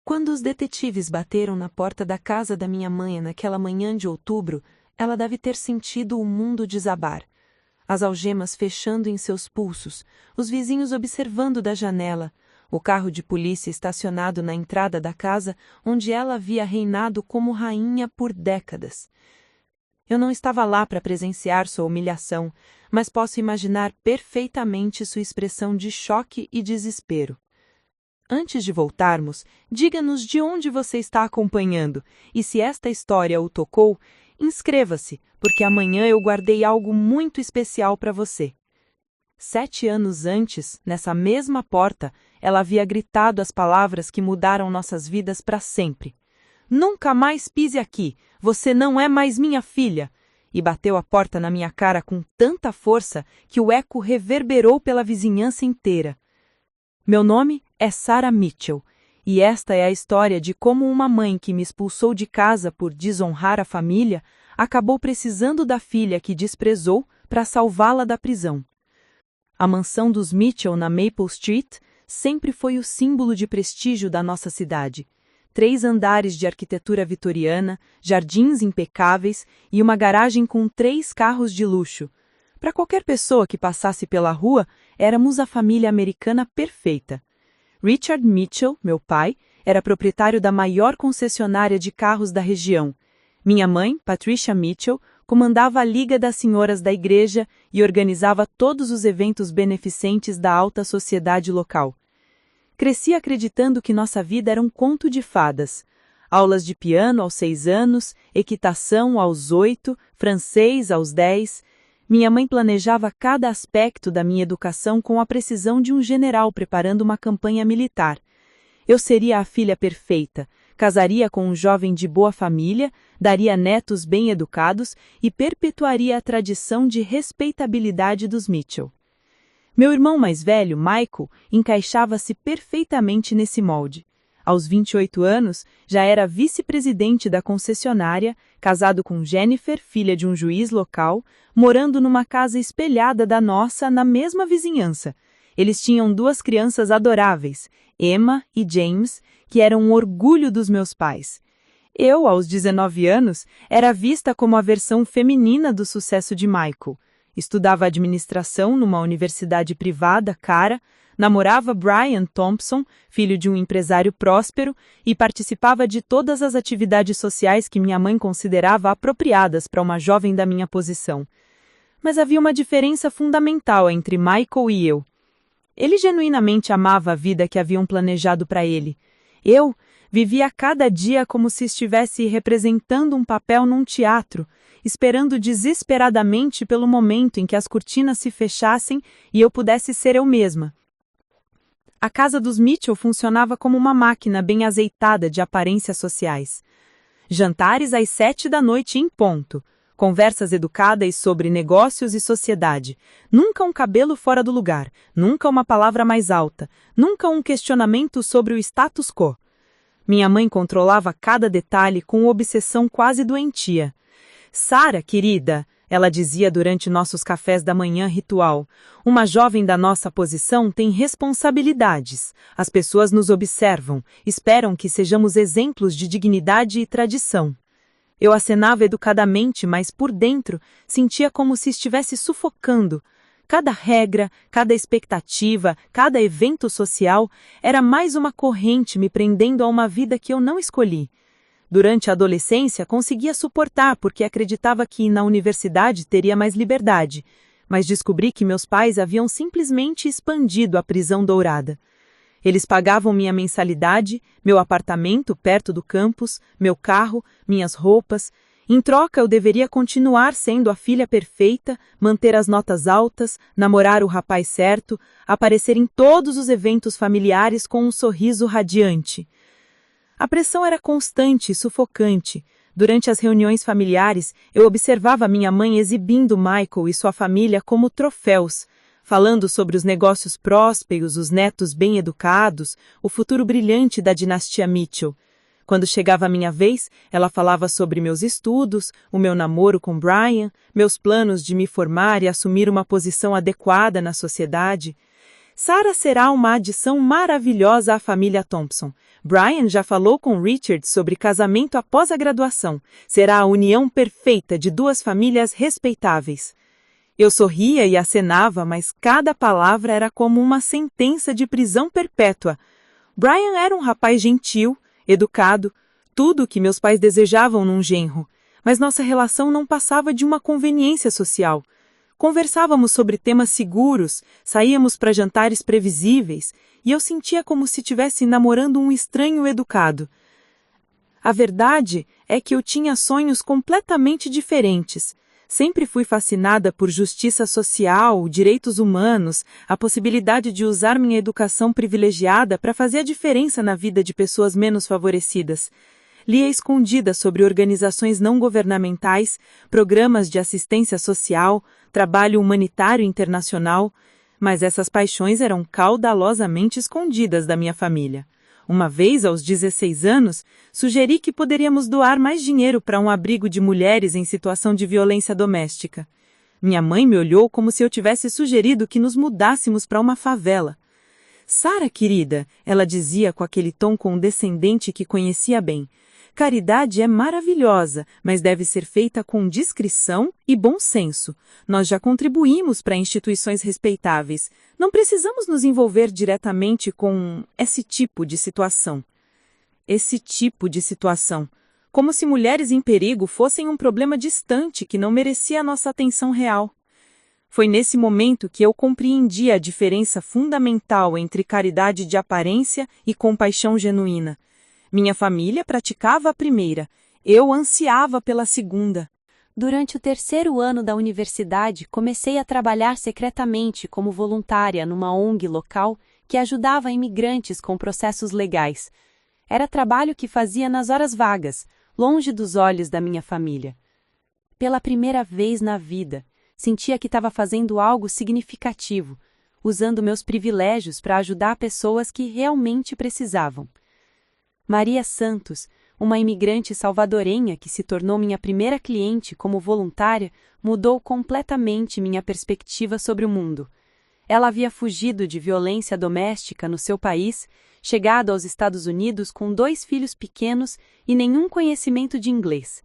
Quando os detetives bateram na porta da casa da minha mãe naquela manhã de outubro, ela deve ter sentido o mundo desabar. As algemas fechando em seus pulsos, os vizinhos observando da janela, o carro de polícia estacionado na entrada da casa onde ela havia reinado como rainha por décadas. Eu não estava lá para presenciar sua humilhação, mas posso imaginar perfeitamente sua expressão de choque e desespero. Antes de voltarmos, diga-nos de onde você está acompanhando, e se esta história o tocou, inscreva-se, porque amanhã eu guardei algo muito especial para você. 7 anos antes, nessa mesma porta, ela havia gritado as palavras que mudaram nossas vidas para sempre. Nunca mais pise aqui, você não é mais minha filha! E bateu a porta na minha cara com tanta força que o eco reverberou pela vizinhança inteira. Meu nome é Sarah Mitchell, e esta é a história de como uma mãe que me expulsou de casa por desonrar a família acabou precisando da filha que desprezou para salvá-la da prisão. A mansão dos Mitchell na Maple Street sempre foi o símbolo de prestígio da nossa cidade. 3 andares de arquitetura vitoriana, jardins impecáveis e uma garagem com 3 carros de luxo. Para qualquer pessoa que passasse pela rua, éramos a família americana perfeita. Richard Mitchell, meu pai, era proprietário da maior concessionária de carros da região. Minha mãe, Patricia Mitchell, comandava a Liga das Senhoras da Igreja e organizava todos os eventos beneficentes da alta sociedade local. Cresci acreditando que nossa vida era um conto de fadas. Aulas de piano aos 6 anos, equitação aos 8, francês aos 10... Minha mãe planejava cada aspecto da minha educação com a precisão de um general preparando uma campanha militar. Eu seria a filha perfeita, casaria com um jovem de boa família, daria netos bem educados e perpetuaria a tradição de respeitabilidade dos Mitchell. Meu irmão mais velho, Michael, encaixava-se perfeitamente nesse molde. Aos 28 anos, já era vice-presidente da concessionária, casado com Jennifer, filha de um juiz local, morando numa casa espelhada da nossa na mesma vizinhança. Eles tinham 2 crianças adoráveis, Emma e James, que eram um orgulho dos meus pais. Eu, aos 19 anos, era vista como a versão feminina do sucesso de Michael. Estudava administração numa universidade privada cara, namorava Brian Thompson, filho de um empresário próspero, e participava de todas as atividades sociais que minha mãe considerava apropriadas para uma jovem da minha posição. Mas havia uma diferença fundamental entre Michael e eu. Ele genuinamente amava a vida que haviam planejado para ele. Eu vivia cada dia como se estivesse representando um papel num teatro, esperando desesperadamente pelo momento em que as cortinas se fechassem e eu pudesse ser eu mesma. A casa dos Mitchell funcionava como uma máquina bem azeitada de aparências sociais. Jantares às 7 da noite em ponto. Conversas educadas sobre negócios e sociedade. Nunca um cabelo fora do lugar. Nunca uma palavra mais alta. Nunca um questionamento sobre o status quo. Minha mãe controlava cada detalhe com obsessão quase doentia. Sarah, querida, ela dizia durante nossos cafés da manhã ritual, uma jovem da nossa posição tem responsabilidades. As pessoas nos observam, esperam que sejamos exemplos de dignidade e tradição. Eu acenava educadamente, mas por dentro sentia como se estivesse sufocando. Cada regra, cada expectativa, cada evento social era mais uma corrente me prendendo a uma vida que eu não escolhi. Durante a adolescência, conseguia suportar porque acreditava que na universidade teria mais liberdade, mas descobri que meus pais haviam simplesmente expandido a prisão dourada. Eles pagavam minha mensalidade, meu apartamento perto do campus, meu carro, minhas roupas. Em troca, eu deveria continuar sendo a filha perfeita, manter as notas altas, namorar o rapaz certo, aparecer em todos os eventos familiares com um sorriso radiante. A pressão era constante e sufocante. Durante as reuniões familiares, eu observava minha mãe exibindo Michael e sua família como troféus, falando sobre os negócios prósperos, os netos bem educados, o futuro brilhante da dinastia Mitchell. Quando chegava a minha vez, ela falava sobre meus estudos, o meu namoro com Brian, meus planos de me formar e assumir uma posição adequada na sociedade. Sarah será uma adição maravilhosa à família Thompson. Brian já falou com Richard sobre casamento após a graduação. Será a união perfeita de duas famílias respeitáveis. Eu sorria e acenava, mas cada palavra era como uma sentença de prisão perpétua. Brian era um rapaz gentil, educado, tudo o que meus pais desejavam num genro, mas nossa relação não passava de uma conveniência social. Conversávamos sobre temas seguros, saíamos para jantares previsíveis, e eu sentia como se estivesse namorando um estranho educado. A verdade é que eu tinha sonhos completamente diferentes. Sempre fui fascinada por justiça social, direitos humanos, a possibilidade de usar minha educação privilegiada para fazer a diferença na vida de pessoas menos favorecidas. Lia escondida sobre organizações não governamentais, programas de assistência social, trabalho humanitário internacional, mas essas paixões eram caudalosamente escondidas da minha família. Uma vez, aos 16 anos, sugeri que poderíamos doar mais dinheiro para um abrigo de mulheres em situação de violência doméstica. Minha mãe me olhou como se eu tivesse sugerido que nos mudássemos para uma favela. Sarah, querida, ela dizia com aquele tom condescendente que conhecia bem, caridade é maravilhosa, mas deve ser feita com discrição e bom senso. Nós já contribuímos para instituições respeitáveis. Não precisamos nos envolver diretamente com esse tipo de situação. Esse tipo de situação. Como se mulheres em perigo fossem um problema distante que não merecia a nossa atenção real. Foi nesse momento que eu compreendi a diferença fundamental entre caridade de aparência e compaixão genuína. Minha família praticava a primeira, eu ansiava pela segunda. Durante o 3º ano da universidade, comecei a trabalhar secretamente como voluntária numa ONG local que ajudava imigrantes com processos legais. Era trabalho que fazia nas horas vagas, longe dos olhos da minha família. Pela primeira vez na vida, sentia que estava fazendo algo significativo, usando meus privilégios para ajudar pessoas que realmente precisavam. Maria Santos, uma imigrante salvadorenha que se tornou minha primeira cliente como voluntária, mudou completamente minha perspectiva sobre o mundo. Ela havia fugido de violência doméstica no seu país, chegado aos Estados Unidos com 2 filhos pequenos e nenhum conhecimento de inglês.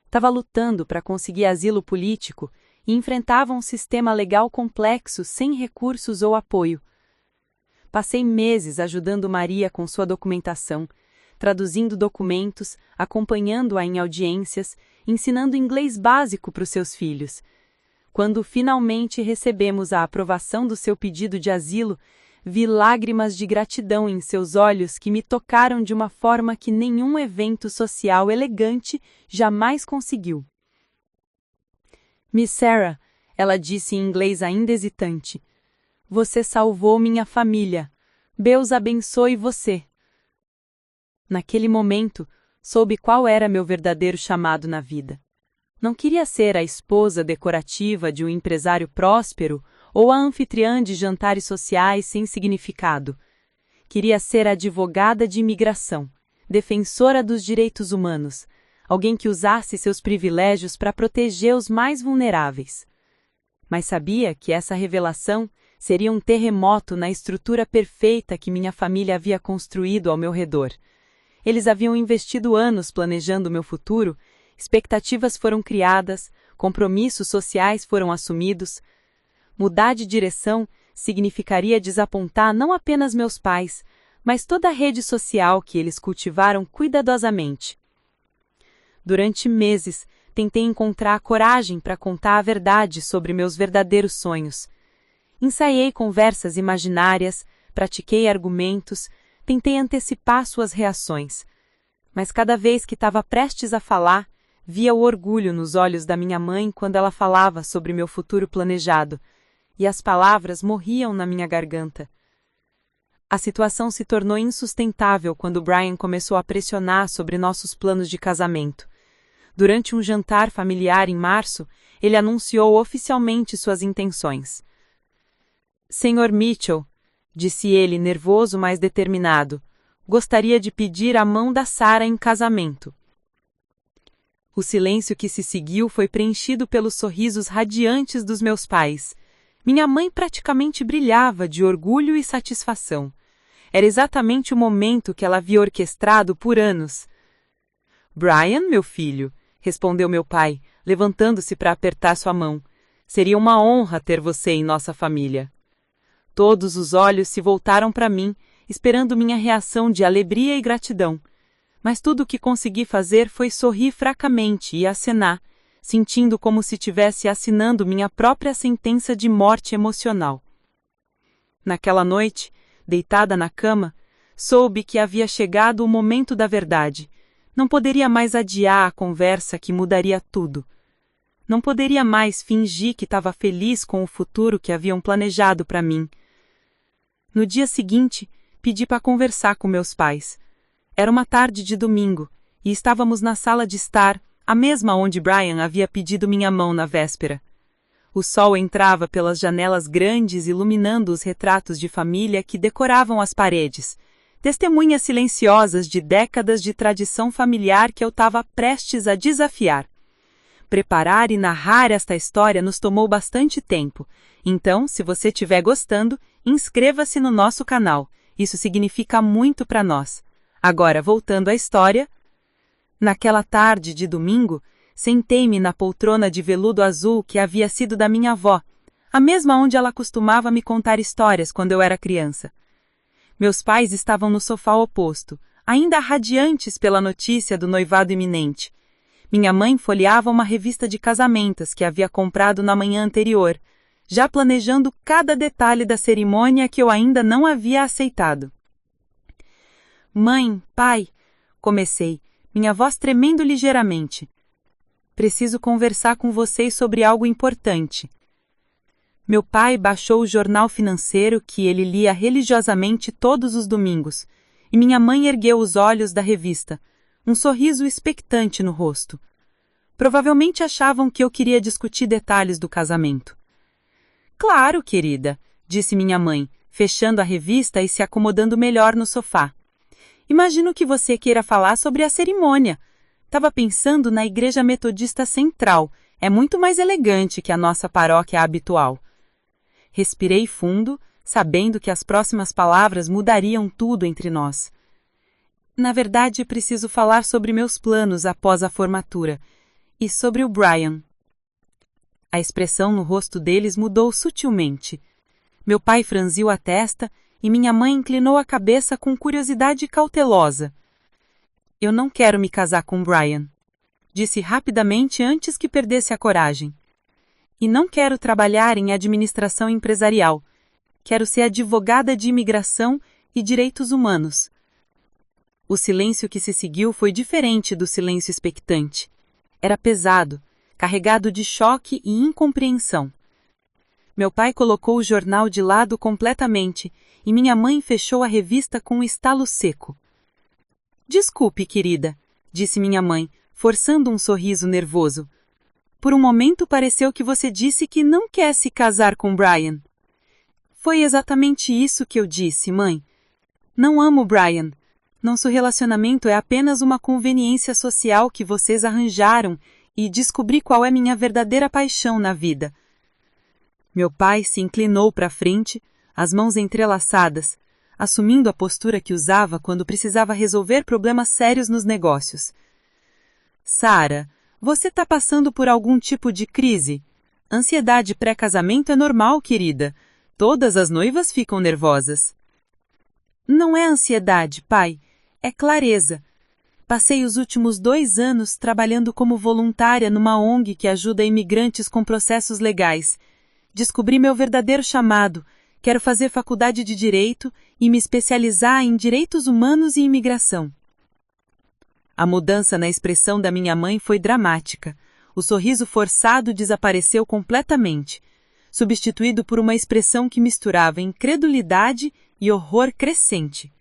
Estava lutando para conseguir asilo político e enfrentava um sistema legal complexo sem recursos ou apoio. Passei meses ajudando Maria com sua documentação, traduzindo documentos, acompanhando-a em audiências, ensinando inglês básico para os seus filhos. Quando finalmente recebemos a aprovação do seu pedido de asilo, vi lágrimas de gratidão em seus olhos que me tocaram de uma forma que nenhum evento social elegante jamais conseguiu. Miss Sarah, ela disse em inglês ainda hesitante, você salvou minha família. Deus abençoe você. Naquele momento, soube qual era meu verdadeiro chamado na vida. Não queria ser a esposa decorativa de um empresário próspero ou a anfitriã de jantares sociais sem significado. Queria ser a advogada de imigração, defensora dos direitos humanos, alguém que usasse seus privilégios para proteger os mais vulneráveis. Mas sabia que essa revelação seria um terremoto na estrutura perfeita que minha família havia construído ao meu redor. Eles haviam investido anos planejando meu futuro, expectativas foram criadas, compromissos sociais foram assumidos. Mudar de direção significaria desapontar não apenas meus pais, mas toda a rede social que eles cultivaram cuidadosamente. Durante meses, tentei encontrar a coragem para contar a verdade sobre meus verdadeiros sonhos. Ensaiei conversas imaginárias, pratiquei argumentos, tentei antecipar suas reações. Mas cada vez que estava prestes a falar, via o orgulho nos olhos da minha mãe quando ela falava sobre meu futuro planejado, e as palavras morriam na minha garganta. A situação se tornou insustentável quando Brian começou a pressionar sobre nossos planos de casamento. Durante um jantar familiar em março, ele anunciou oficialmente suas intenções. Sr. Mitchell, disse ele, nervoso, mas determinado, gostaria de pedir a mão da Sarah em casamento. O silêncio que se seguiu foi preenchido pelos sorrisos radiantes dos meus pais. Minha mãe praticamente brilhava de orgulho e satisfação. Era exatamente o momento que ela havia orquestrado por anos. Brian, meu filho, respondeu meu pai, levantando-se para apertar sua mão. Seria uma honra ter você em nossa família. Todos os olhos se voltaram para mim, esperando minha reação de alegria e gratidão. Mas tudo o que consegui fazer foi sorrir fracamente e acenar, sentindo como se estivesse assinando minha própria sentença de morte emocional. Naquela noite, deitada na cama, soube que havia chegado o momento da verdade. Não poderia mais adiar a conversa que mudaria tudo. Não poderia mais fingir que estava feliz com o futuro que haviam planejado para mim. No dia seguinte, pedi para conversar com meus pais. Era uma tarde de domingo, e estávamos na sala de estar, a mesma onde Brian havia pedido minha mão na véspera. O sol entrava pelas janelas grandes iluminando os retratos de família que decoravam as paredes, testemunhas silenciosas de décadas de tradição familiar que eu estava prestes a desafiar. Preparar e narrar esta história nos tomou bastante tempo, então, se você estiver gostando, inscreva-se no nosso canal, isso significa muito para nós. Agora, voltando à história. Naquela tarde de domingo, sentei-me na poltrona de veludo azul que havia sido da minha avó, a mesma onde ela costumava me contar histórias quando eu era criança. Meus pais estavam no sofá oposto, ainda radiantes pela notícia do noivado iminente. Minha mãe folheava uma revista de casamentas que havia comprado na manhã anterior, já planejando cada detalhe da cerimônia que eu ainda não havia aceitado. Mãe, pai, comecei, minha voz tremendo ligeiramente. Preciso conversar com vocês sobre algo importante. Meu pai baixou o jornal financeiro que ele lia religiosamente todos os domingos, e minha mãe ergueu os olhos da revista, um sorriso expectante no rosto. Provavelmente achavam que eu queria discutir detalhes do casamento. Claro, querida, disse minha mãe, fechando a revista e se acomodando melhor no sofá. Imagino que você queira falar sobre a cerimônia. Estava pensando na Igreja Metodista Central. É muito mais elegante que a nossa paróquia habitual. Respirei fundo, sabendo que as próximas palavras mudariam tudo entre nós. Na verdade, preciso falar sobre meus planos após a formatura e sobre o Brian. A expressão no rosto deles mudou sutilmente. Meu pai franziu a testa e minha mãe inclinou a cabeça com curiosidade cautelosa. Eu não quero me casar com Brian, disse rapidamente antes que perdesse a coragem. E não quero trabalhar em administração empresarial. Quero ser advogada de imigração e direitos humanos. O silêncio que se seguiu foi diferente do silêncio expectante. Era pesado, carregado de choque e incompreensão. Meu pai colocou o jornal de lado completamente e minha mãe fechou a revista com um estalo seco. Desculpe, querida, disse minha mãe, forçando um sorriso nervoso. Por um momento pareceu que você disse que não quer se casar com Brian. Foi exatamente isso que eu disse, mãe. Não amo Brian. Nosso relacionamento é apenas uma conveniência social que vocês arranjaram e descobri qual é minha verdadeira paixão na vida. Meu pai se inclinou para frente, as mãos entrelaçadas, assumindo a postura que usava quando precisava resolver problemas sérios nos negócios. Sarah, você está passando por algum tipo de crise? Ansiedade pré-casamento é normal, querida. Todas as noivas ficam nervosas. Não é ansiedade, pai. É clareza. Passei os últimos 2 anos trabalhando como voluntária numa ONG que ajuda imigrantes com processos legais. Descobri meu verdadeiro chamado. Quero fazer faculdade de Direito e me especializar em direitos humanos e imigração. A mudança na expressão da minha mãe foi dramática. O sorriso forçado desapareceu completamente, substituído por uma expressão que misturava incredulidade e horror crescente.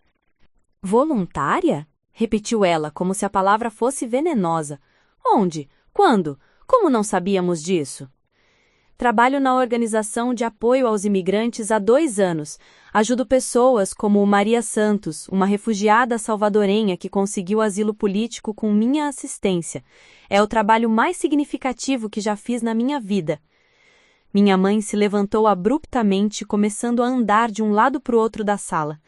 Voluntária? Repetiu ela, como se a palavra fosse venenosa. Onde? Quando? Como não sabíamos disso? Trabalho na organização de apoio aos imigrantes há 2 anos. Ajudo pessoas como Maria Santos, uma refugiada salvadorenha que conseguiu asilo político com minha assistência. É o trabalho mais significativo que já fiz na minha vida. Minha mãe se levantou abruptamente, começando a andar de um lado para o outro da sala.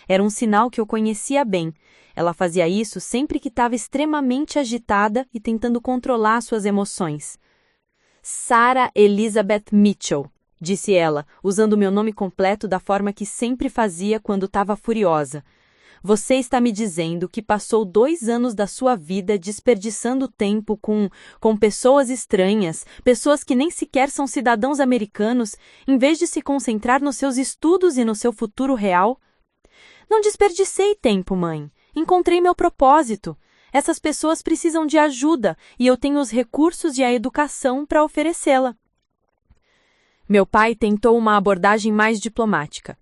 Era um sinal que eu conhecia bem. Ela fazia isso sempre que estava extremamente agitada e tentando controlar suas emoções. Sarah Elizabeth Mitchell, disse ela, usando meu nome completo da forma que sempre fazia quando estava furiosa. Você está me dizendo que passou 2 anos da sua vida desperdiçando tempo com pessoas estranhas, pessoas que nem sequer são cidadãos americanos, em vez de se concentrar nos seus estudos e no seu futuro real? Não desperdicei tempo, mãe. Encontrei meu propósito. Essas pessoas precisam de ajuda e eu tenho os recursos e a educação para oferecê-la. Meu pai tentou uma abordagem mais diplomática.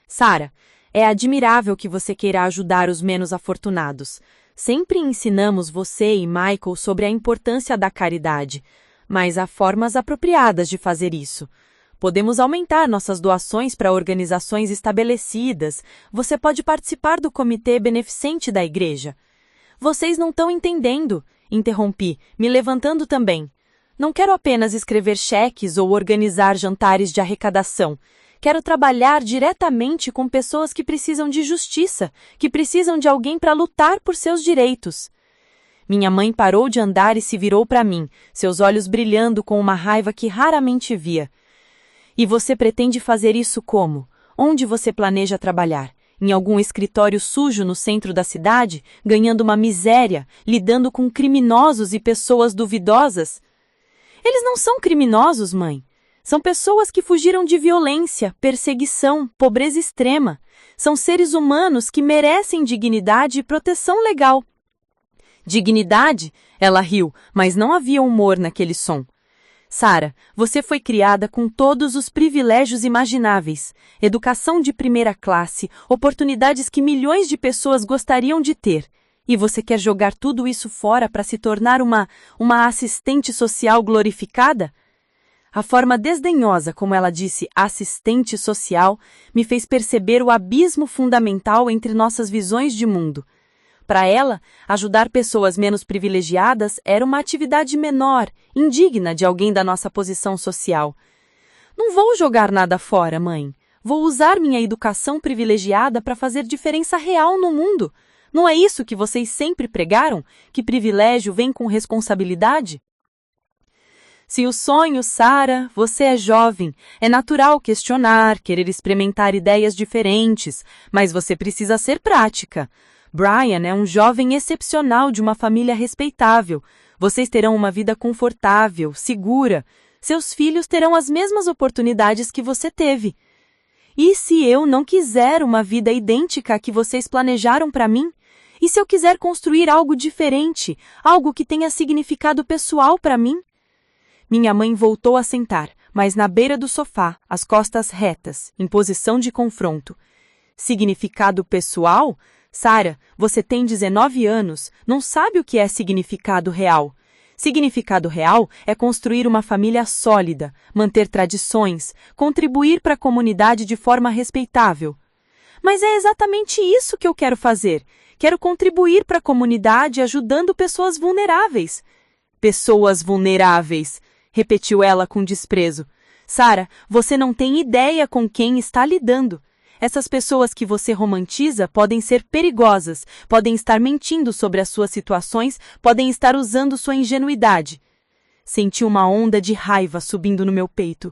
Sarah, é admirável que você queira ajudar os menos afortunados. Sempre ensinamos você e Michael sobre a importância da caridade, mas há formas apropriadas de fazer isso. Podemos aumentar nossas doações para organizações estabelecidas. Você pode participar do comitê beneficente da igreja. Vocês não estão entendendo, interrompi, me levantando também. Não quero apenas escrever cheques ou organizar jantares de arrecadação. Quero trabalhar diretamente com pessoas que precisam de justiça, que precisam de alguém para lutar por seus direitos. Minha mãe parou de andar e se virou para mim, seus olhos brilhando com uma raiva que raramente via. E você pretende fazer isso como? Onde você planeja trabalhar? Em algum escritório sujo no centro da cidade, ganhando uma miséria, lidando com criminosos e pessoas duvidosas? Eles não são criminosos, mãe. São pessoas que fugiram de violência, perseguição, pobreza extrema. São seres humanos que merecem dignidade e proteção legal. Dignidade? Ela riu, mas não havia humor naquele som. Sarah, você foi criada com todos os privilégios imagináveis. Educação de primeira classe, oportunidades que milhões de pessoas gostariam de ter. E você quer jogar tudo isso fora para se tornar uma assistente social glorificada? A forma desdenhosa como ela disse assistente social me fez perceber o abismo fundamental entre nossas visões de mundo. Para ela, ajudar pessoas menos privilegiadas era uma atividade menor, indigna de alguém da nossa posição social. Não vou jogar nada fora, mãe. Vou usar minha educação privilegiada para fazer diferença real no mundo. Não é isso que vocês sempre pregaram? Que privilégio vem com responsabilidade? Se o sonho, Sarah, você é jovem, é natural questionar, querer experimentar ideias diferentes, mas você precisa ser prática. Brian é um jovem excepcional de uma família respeitável. Vocês terão uma vida confortável, segura. Seus filhos terão as mesmas oportunidades que você teve. E se eu não quiser uma vida idêntica à que vocês planejaram para mim? E se eu quiser construir algo diferente, algo que tenha significado pessoal para mim? Minha mãe voltou a sentar, mas na beira do sofá, as costas retas, em posição de confronto. Significado pessoal? Sarah, você tem 19 anos, não sabe o que é significado real. Significado real é construir uma família sólida, manter tradições, contribuir para a comunidade de forma respeitável. Mas é exatamente isso que eu quero fazer. Quero contribuir para a comunidade ajudando pessoas vulneráveis. Pessoas vulneráveis, repetiu ela com desprezo. Sarah, você não tem ideia com quem está lidando. Essas pessoas que você romantiza podem ser perigosas, podem estar mentindo sobre as suas situações, podem estar usando sua ingenuidade. Senti uma onda de raiva subindo no meu peito.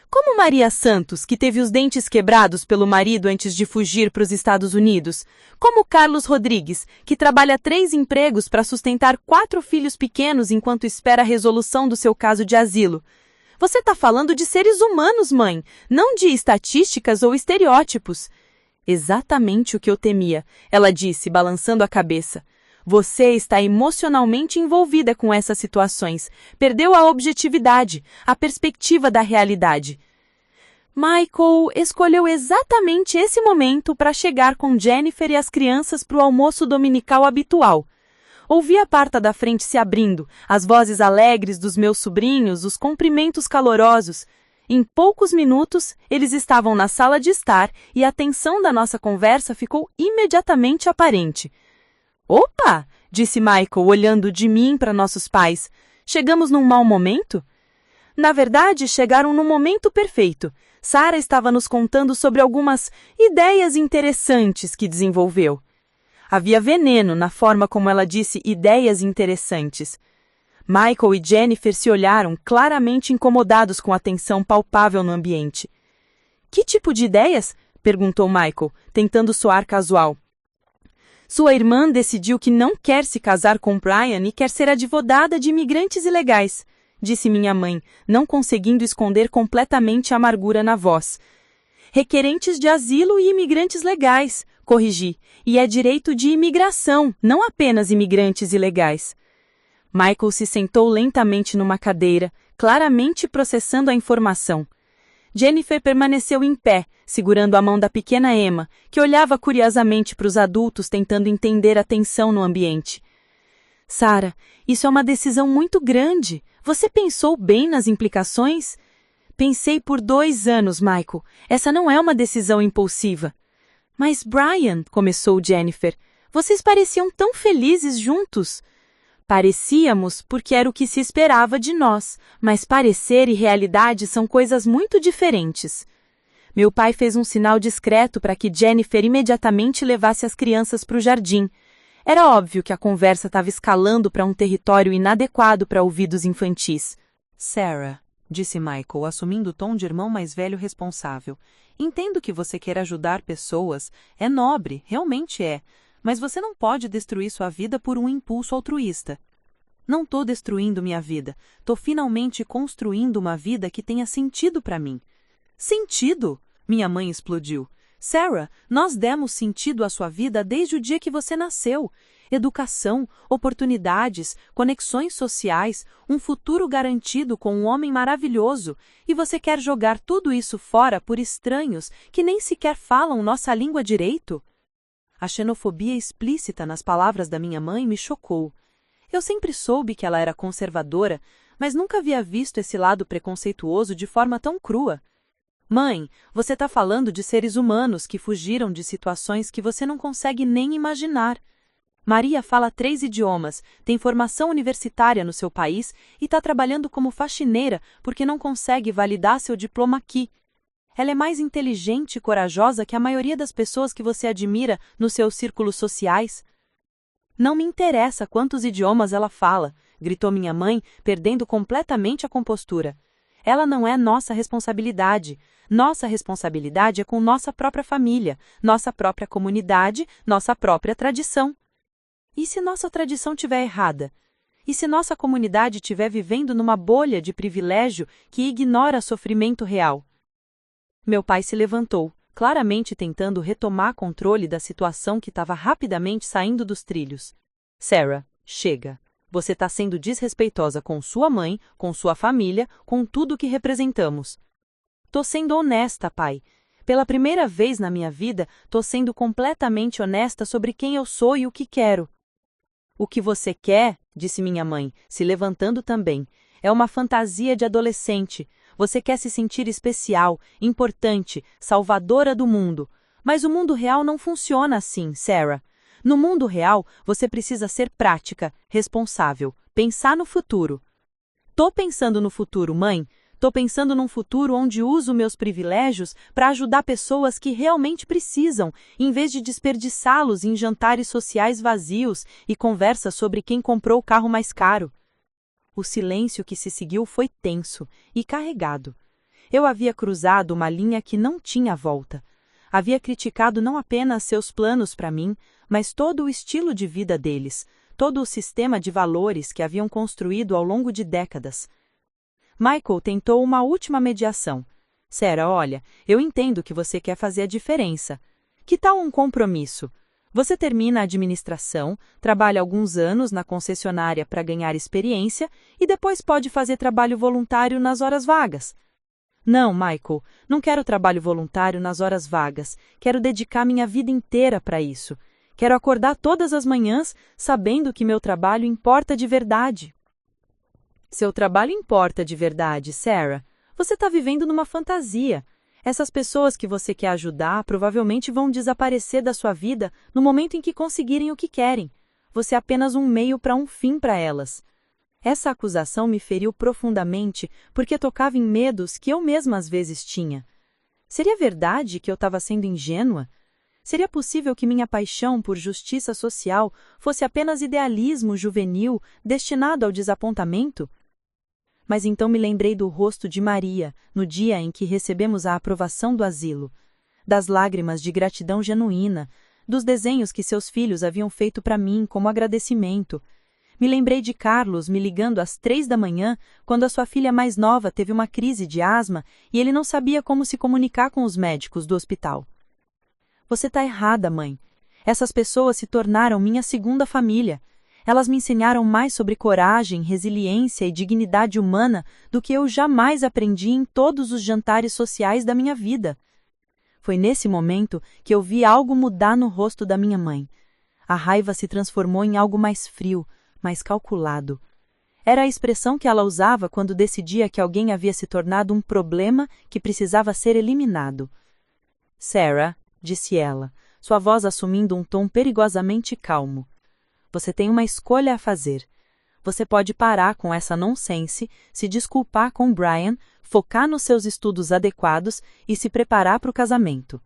Como Maria Santos, que teve os dentes quebrados pelo marido antes de fugir para os Estados Unidos. Como Carlos Rodrigues, que trabalha 3 empregos para sustentar 4 filhos pequenos enquanto espera a resolução do seu caso de asilo. Você está falando de seres humanos, mãe, não de estatísticas ou estereótipos. Exatamente o que eu temia, ela disse, balançando a cabeça. Você está emocionalmente envolvida com essas situações. Perdeu a objetividade, a perspectiva da realidade. Michael escolheu exatamente esse momento para chegar com Jennifer e as crianças para o almoço dominical habitual. Ouvi a porta da frente se abrindo, as vozes alegres dos meus sobrinhos, os cumprimentos calorosos. Em poucos minutos, eles estavam na sala de estar e a tensão da nossa conversa ficou imediatamente aparente. Opa! Disse Michael, olhando de mim para nossos pais. Chegamos num mau momento? Na verdade, chegaram no momento perfeito. Sarah estava nos contando sobre algumas ideias interessantes que desenvolveu. Havia veneno na forma como ela disse ideias interessantes. Michael e Jennifer se olharam, claramente incomodados com a tensão palpável no ambiente. Que tipo de ideias? Perguntou Michael, tentando soar casual. Sua irmã decidiu que não quer se casar com Brian e quer ser advogada de imigrantes ilegais, disse minha mãe, não conseguindo esconder completamente a amargura na voz. Requerentes de asilo e imigrantes legais, corrigi, e é direito de imigração, não apenas imigrantes ilegais. Michael se sentou lentamente numa cadeira, claramente processando a informação. Jennifer permaneceu em pé, segurando a mão da pequena Emma, que olhava curiosamente para os adultos tentando entender a tensão no ambiente. Sarah, isso é uma decisão muito grande. Você pensou bem nas implicações? Pensei por 2 anos, Michael. Essa não é uma decisão impulsiva. Mas Brian, começou Jennifer, vocês pareciam tão felizes juntos. Parecíamos porque era o que se esperava de nós, mas parecer e realidade são coisas muito diferentes. Meu pai fez um sinal discreto para que Jennifer imediatamente levasse as crianças para o jardim. Era óbvio que a conversa estava escalando para um território inadequado para ouvidos infantis. Sarah, disse Michael, assumindo o tom de irmão mais velho responsável. Entendo que você quer ajudar pessoas. É nobre, realmente é. Mas você não pode destruir sua vida por um impulso altruísta. Não estou destruindo minha vida. Estou finalmente construindo uma vida que tenha sentido para mim. Sentido? Minha mãe explodiu. Sarah, nós demos sentido à sua vida desde o dia que você nasceu. Educação, oportunidades, conexões sociais, um futuro garantido com um homem maravilhoso. E você quer jogar tudo isso fora por estranhos que nem sequer falam nossa língua direito? A xenofobia explícita nas palavras da minha mãe me chocou. Eu sempre soube que ela era conservadora, mas nunca havia visto esse lado preconceituoso de forma tão crua. Mãe, você está falando de seres humanos que fugiram de situações que você não consegue nem imaginar. Maria fala 3 idiomas, tem formação universitária no seu país e está trabalhando como faxineira porque não consegue validar seu diploma aqui. Ela é mais inteligente e corajosa que a maioria das pessoas que você admira nos seus círculos sociais. Não me interessa quantos idiomas ela fala, gritou minha mãe, perdendo completamente a compostura. Ela não é nossa responsabilidade. Nossa responsabilidade é com nossa própria família, nossa própria comunidade, nossa própria tradição. E se nossa tradição estiver errada? E se nossa comunidade estiver vivendo numa bolha de privilégio que ignora sofrimento real? Meu pai se levantou, claramente tentando retomar controle da situação que estava rapidamente saindo dos trilhos. Sarah, chega. Você está sendo desrespeitosa com sua mãe, com sua família, com tudo o que representamos. Tô sendo honesta, pai. Pela primeira vez na minha vida, tô sendo completamente honesta sobre quem eu sou e o que quero. O que você quer, disse minha mãe, se levantando também, é uma fantasia de adolescente. Você quer se sentir especial, importante, salvadora do mundo. Mas o mundo real não funciona assim, Sarah. No mundo real, você precisa ser prática, responsável, pensar no futuro. Tô pensando no futuro, mãe. Tô pensando num futuro onde uso meus privilégios para ajudar pessoas que realmente precisam, em vez de desperdiçá-los em jantares sociais vazios e conversas sobre quem comprou o carro mais caro. O silêncio que se seguiu foi tenso e carregado. Eu havia cruzado uma linha que não tinha volta. Havia criticado não apenas seus planos para mim, mas todo o estilo de vida deles, todo o sistema de valores que haviam construído ao longo de décadas. Michael tentou uma última mediação. Sarah, olha, eu entendo que você quer fazer a diferença. Que tal um compromisso? Você termina a administração, trabalha alguns anos na concessionária para ganhar experiência e depois pode fazer trabalho voluntário nas horas vagas. Não, Michael, não quero trabalho voluntário nas horas vagas. Quero dedicar minha vida inteira para isso. Quero acordar todas as manhãs sabendo que meu trabalho importa de verdade. Seu trabalho importa de verdade, Sarah. Você está vivendo numa fantasia. Essas pessoas que você quer ajudar provavelmente vão desaparecer da sua vida no momento em que conseguirem o que querem. Você é apenas um meio para um fim para elas. Essa acusação me feriu profundamente porque tocava em medos que eu mesma às vezes tinha. Seria verdade que eu estava sendo ingênua? Seria possível que minha paixão por justiça social fosse apenas idealismo juvenil destinado ao desapontamento? Mas então me lembrei do rosto de Maria, no dia em que recebemos a aprovação do asilo, das lágrimas de gratidão genuína, dos desenhos que seus filhos haviam feito para mim como agradecimento. Me lembrei de Carlos me ligando às 3 da manhã, quando a sua filha mais nova teve uma crise de asma e ele não sabia como se comunicar com os médicos do hospital. Você está errada, mãe. Essas pessoas se tornaram minha segunda família. Elas me ensinaram mais sobre coragem, resiliência e dignidade humana do que eu jamais aprendi em todos os jantares sociais da minha vida. Foi nesse momento que eu vi algo mudar no rosto da minha mãe. A raiva se transformou em algo mais frio, mais calculado. Era a expressão que ela usava quando decidia que alguém havia se tornado um problema que precisava ser eliminado. Sarah, disse ela, sua voz assumindo um tom perigosamente calmo. Você tem uma escolha a fazer. Você pode parar com essa nonsense, se desculpar com Brian, focar nos seus estudos adequados e se preparar para o casamento.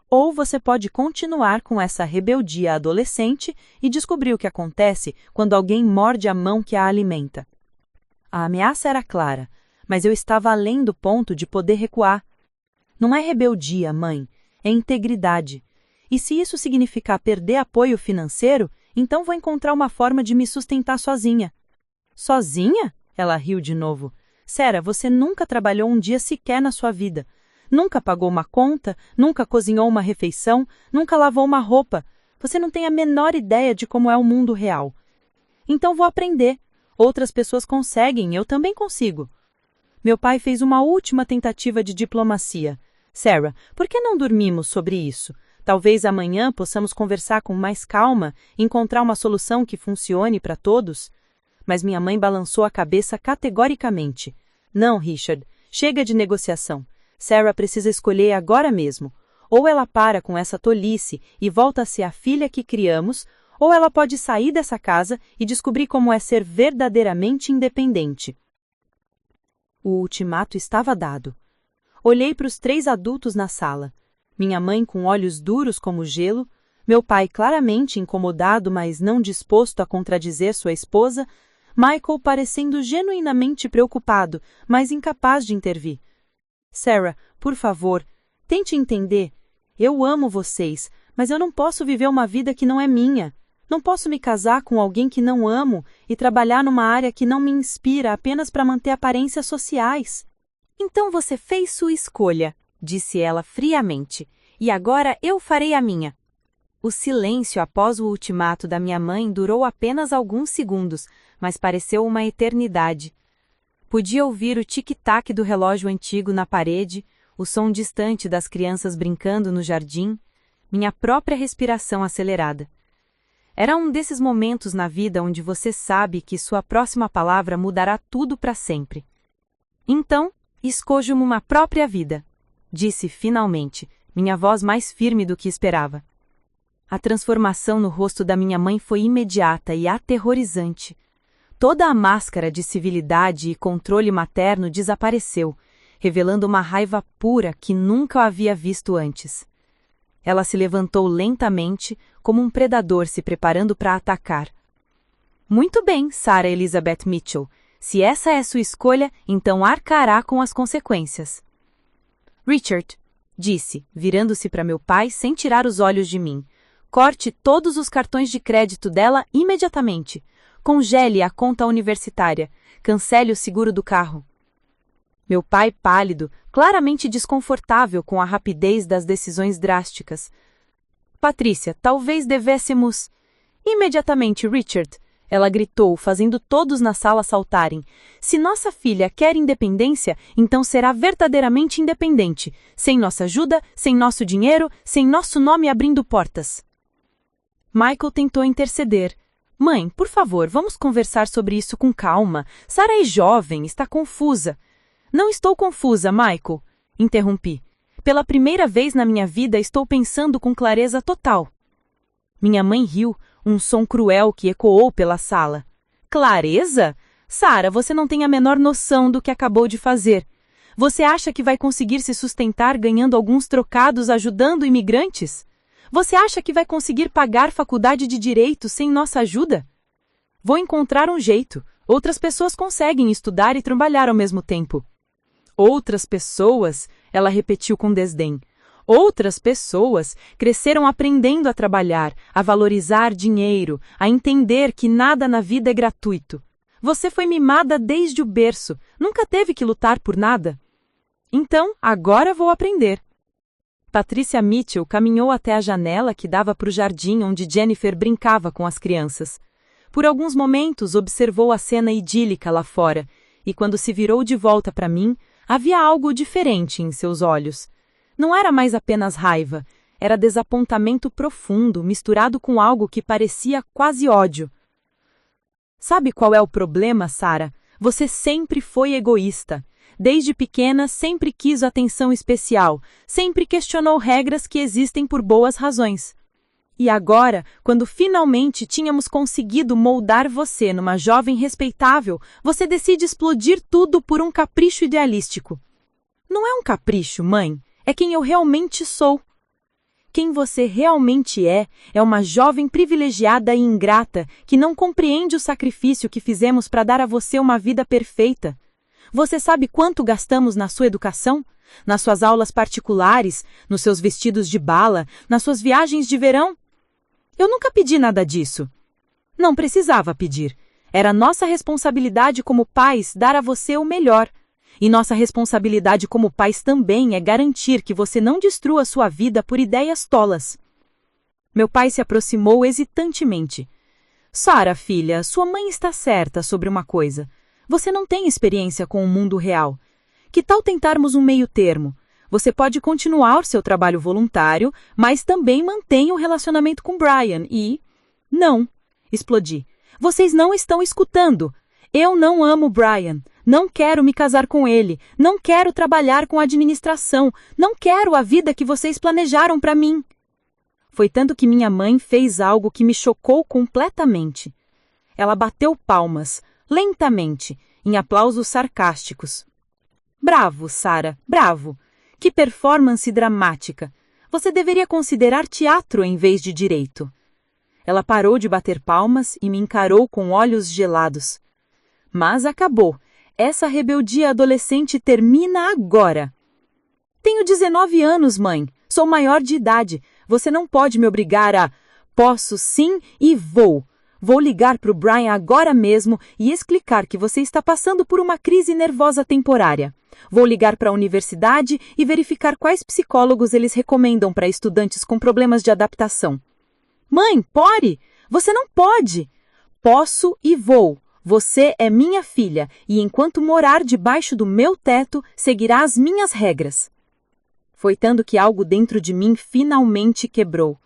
Ou você pode continuar com essa rebeldia adolescente e descobrir o que acontece quando alguém morde a mão que a alimenta. A ameaça era clara, mas eu estava além do ponto de poder recuar. Não é rebeldia, mãe, é integridade. E se isso significar perder apoio financeiro, então vou encontrar uma forma de me sustentar sozinha. Sozinha? Ela riu de novo. Sarah, você nunca trabalhou um dia sequer na sua vida. Nunca pagou uma conta, nunca cozinhou uma refeição, nunca lavou uma roupa. Você não tem a menor ideia de como é o mundo real. Então vou aprender. Outras pessoas conseguem, eu também consigo. Meu pai fez uma última tentativa de diplomacia. Sarah, por que não dormimos sobre isso? Talvez amanhã possamos conversar com mais calma e encontrar uma solução que funcione para todos. Mas minha mãe balançou a cabeça categoricamente. Não, Richard, chega de negociação. Sarah precisa escolher agora mesmo. Ou ela para com essa tolice e volta a ser a filha que criamos, ou ela pode sair dessa casa e descobrir como é ser verdadeiramente independente. O ultimato estava dado. Olhei para os 3 adultos na sala. Minha mãe com olhos duros como gelo, meu pai claramente incomodado, mas não disposto a contradizer sua esposa, Michael parecendo genuinamente preocupado, mas incapaz de intervir. Sarah, por favor, tente entender. Eu amo vocês, mas eu não posso viver uma vida que não é minha. Não posso me casar com alguém que não amo e trabalhar numa área que não me inspira apenas para manter aparências sociais. Então você fez sua escolha, disse ela friamente, e agora eu farei a minha. O silêncio após o ultimato da minha mãe durou apenas alguns segundos, mas pareceu uma eternidade. Podia ouvir o tic-tac do relógio antigo na parede, o som distante das crianças brincando no jardim, minha própria respiração acelerada. Era um desses momentos na vida onde você sabe que sua próxima palavra mudará tudo para sempre. Então, escolho uma própria vida, disse finalmente, minha voz mais firme do que esperava. A transformação no rosto da minha mãe foi imediata e aterrorizante. Toda a máscara de civilidade e controle materno desapareceu, revelando uma raiva pura que nunca havia visto antes. Ela se levantou lentamente, como um predador se preparando para atacar. Muito bem, Sarah Elizabeth Mitchell. Se essa é sua escolha, então arcará com as consequências. Richard, disse, virando-se para meu pai sem tirar os olhos de mim. Corte todos os cartões de crédito dela imediatamente. Congele a conta universitária. Cancele o seguro do carro. Meu pai pálido, claramente desconfortável com a rapidez das decisões drásticas. Patrícia, talvez devêssemos... Imediatamente, Richard, ela gritou, fazendo todos na sala saltarem. Se nossa filha quer independência, então será verdadeiramente independente. Sem nossa ajuda, sem nosso dinheiro, sem nosso nome abrindo portas. Michael tentou interceder. Mãe, por favor, vamos conversar sobre isso com calma. Sarah é jovem, está confusa. Não estou confusa, Michael, interrompi. Pela primeira vez na minha vida estou pensando com clareza total. Minha mãe riu, um som cruel que ecoou pela sala. Clareza? Sarah, você não tem a menor noção do que acabou de fazer. Você acha que vai conseguir se sustentar ganhando alguns trocados ajudando imigrantes? Você acha que vai conseguir pagar faculdade de direito sem nossa ajuda? Vou encontrar um jeito. Outras pessoas conseguem estudar e trabalhar ao mesmo tempo. Outras pessoas, ela repetiu com desdém. Outras pessoas cresceram aprendendo a trabalhar, a valorizar dinheiro, a entender que nada na vida é gratuito. Você foi mimada desde o berço, nunca teve que lutar por nada. Então, agora vou aprender. Patricia Mitchell caminhou até a janela que dava para o jardim onde Jennifer brincava com as crianças. Por alguns momentos observou a cena idílica lá fora, e quando se virou de volta para mim, havia algo diferente em seus olhos. Não era mais apenas raiva, era desapontamento profundo, misturado com algo que parecia quase ódio. Sabe qual é o problema, Sarah? Você sempre foi egoísta. Desde pequena, sempre quis atenção especial, sempre questionou regras que existem por boas razões. E agora, quando finalmente tínhamos conseguido moldar você numa jovem respeitável, você decide explodir tudo por um capricho idealístico. Não é um capricho, mãe. É quem eu realmente sou. Quem você realmente é uma jovem privilegiada e ingrata que não compreende o sacrifício que fizemos para dar a você uma vida perfeita. Você sabe quanto gastamos na sua educação? Nas suas aulas particulares, nos seus vestidos de bala, nas suas viagens de verão? Eu nunca pedi nada disso. Não precisava pedir. Era nossa responsabilidade como pais dar a você o melhor. E nossa responsabilidade como pais também é garantir que você não destrua sua vida por ideias tolas. Meu pai se aproximou hesitantemente. Sarah, filha, sua mãe está certa sobre uma coisa. Você não tem experiência com o mundo real. Que tal tentarmos um meio termo? Você pode continuar seu trabalho voluntário, mas também mantenha o relacionamento com Brian e... Não, explodi. Vocês não estão escutando. Eu não amo Brian. Não quero me casar com ele. Não quero trabalhar com administração. Não quero a vida que vocês planejaram para mim. Foi tanto que minha mãe fez algo que me chocou completamente. Ela bateu palmas, lentamente, em aplausos sarcásticos. Bravo, Sarah, bravo. Que performance dramática. Você deveria considerar teatro em vez de direito. Ela parou de bater palmas e me encarou com olhos gelados. Mas acabou. Essa rebeldia adolescente termina agora. Tenho 19 anos, mãe. Sou maior de idade. Você não pode me obrigar a... Posso sim e vou. Vou ligar para o Brian agora mesmo e explicar que você está passando por uma crise nervosa temporária. Vou ligar para a universidade e verificar quais psicólogos eles recomendam para estudantes com problemas de adaptação. Mãe, pare! Você não pode! Posso e vou. Você é minha filha e enquanto morar debaixo do meu teto, seguirá as minhas regras. Foi tanto que algo dentro de mim finalmente quebrou.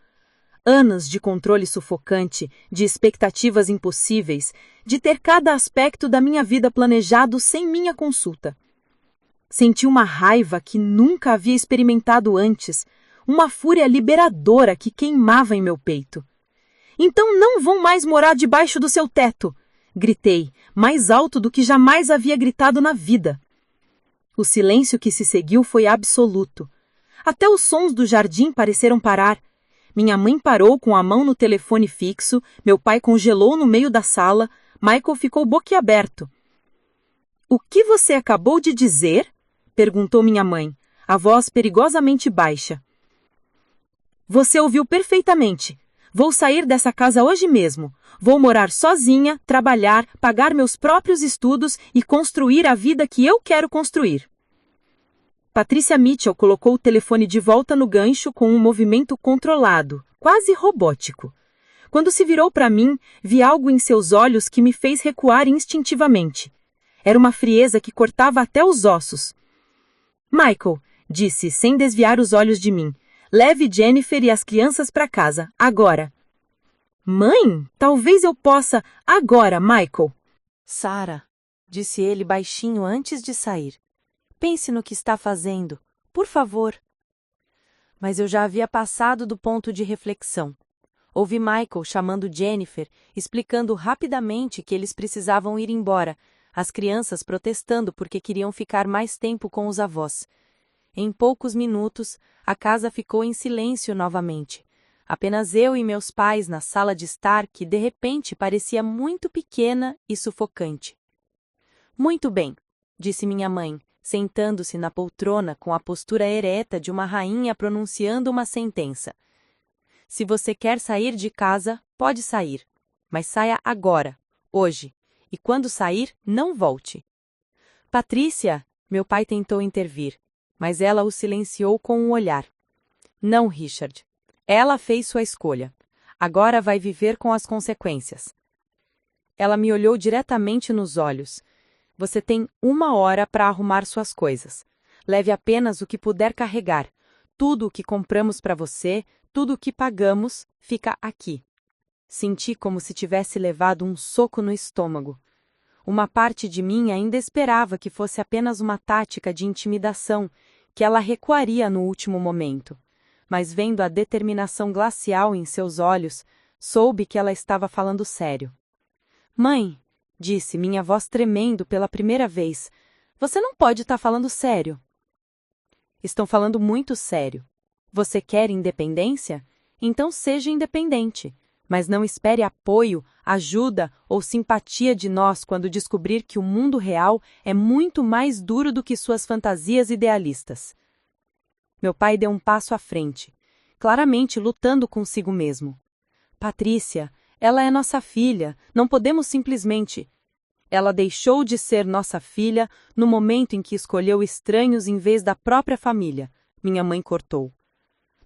Anos de controle sufocante, de expectativas impossíveis, de ter cada aspecto da minha vida planejado sem minha consulta. Senti uma raiva que nunca havia experimentado antes, uma fúria liberadora que queimava em meu peito. Então não vão mais morar debaixo do seu teto! Gritei, mais alto do que jamais havia gritado na vida. O silêncio que se seguiu foi absoluto. Até os sons do jardim pareceram parar. Minha mãe parou com a mão no telefone fixo, meu pai congelou no meio da sala, Michael ficou boquiaberto. — O que você acabou de dizer? Perguntou minha mãe, a voz perigosamente baixa. — Você ouviu perfeitamente. Vou sair dessa casa hoje mesmo. Vou morar sozinha, trabalhar, pagar meus próprios estudos e construir a vida que eu quero construir. Patricia Mitchell colocou o telefone de volta no gancho com um movimento controlado, quase robótico. Quando se virou para mim, vi algo em seus olhos que me fez recuar instintivamente. Era uma frieza que cortava até os ossos. Michael, disse, sem desviar os olhos de mim, leve Jennifer e as crianças para casa, agora. Mãe, talvez eu possa... Agora, Michael. Sarah, disse ele baixinho antes de sair. Pense no que está fazendo, por favor. Mas eu já havia passado do ponto de reflexão. Ouvi Michael chamando Jennifer, explicando rapidamente que eles precisavam ir embora, as crianças protestando porque queriam ficar mais tempo com os avós. Em poucos minutos, a casa ficou em silêncio novamente. Apenas eu e meus pais na sala de estar que de repente parecia muito pequena e sufocante. Muito bem, disse minha mãe, sentando-se na poltrona com a postura ereta de uma rainha pronunciando uma sentença. Se você quer sair de casa, pode sair, mas saia agora, hoje, e quando sair, não volte. Patrícia, meu pai tentou intervir, mas ela o silenciou com um olhar. Não, Richard. Ela fez sua escolha. Agora vai viver com as consequências. Ela me olhou diretamente nos olhos. Você tem 1 hora para arrumar suas coisas. Leve apenas o que puder carregar. Tudo o que compramos para você, tudo o que pagamos, fica aqui. Senti como se tivesse levado um soco no estômago. Uma parte de mim ainda esperava que fosse apenas uma tática de intimidação, que ela recuaria no último momento. Mas vendo a determinação glacial em seus olhos, soube que ela estava falando sério. Mãe, disse minha voz tremendo pela primeira vez, você não pode estar falando sério. Estou falando muito sério. Você quer independência? Então seja independente. Mas não espere apoio, ajuda ou simpatia de nós quando descobrir que o mundo real é muito mais duro do que suas fantasias idealistas. Meu pai deu um passo à frente, claramente lutando consigo mesmo. Patrícia, ela é nossa filha, não podemos simplesmente... Ela deixou de ser nossa filha no momento em que escolheu estranhos em vez da própria família, minha mãe cortou.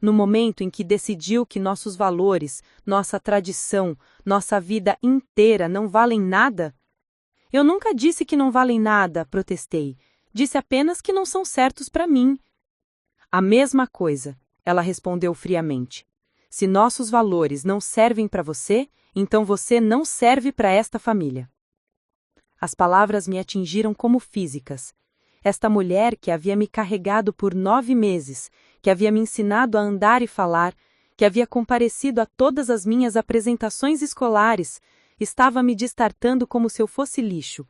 No momento em que decidiu que nossos valores, nossa tradição, nossa vida inteira não valem nada? Eu nunca disse que não valem nada, protestei. Disse apenas que não são certos para mim. A mesma coisa, ela respondeu friamente. Se nossos valores não servem para você, então você não serve para esta família. As palavras me atingiram como físicas. Esta mulher que havia me carregado por 9 meses, que havia me ensinado a andar e falar, que havia comparecido a todas as minhas apresentações escolares, estava me destartando como se eu fosse lixo.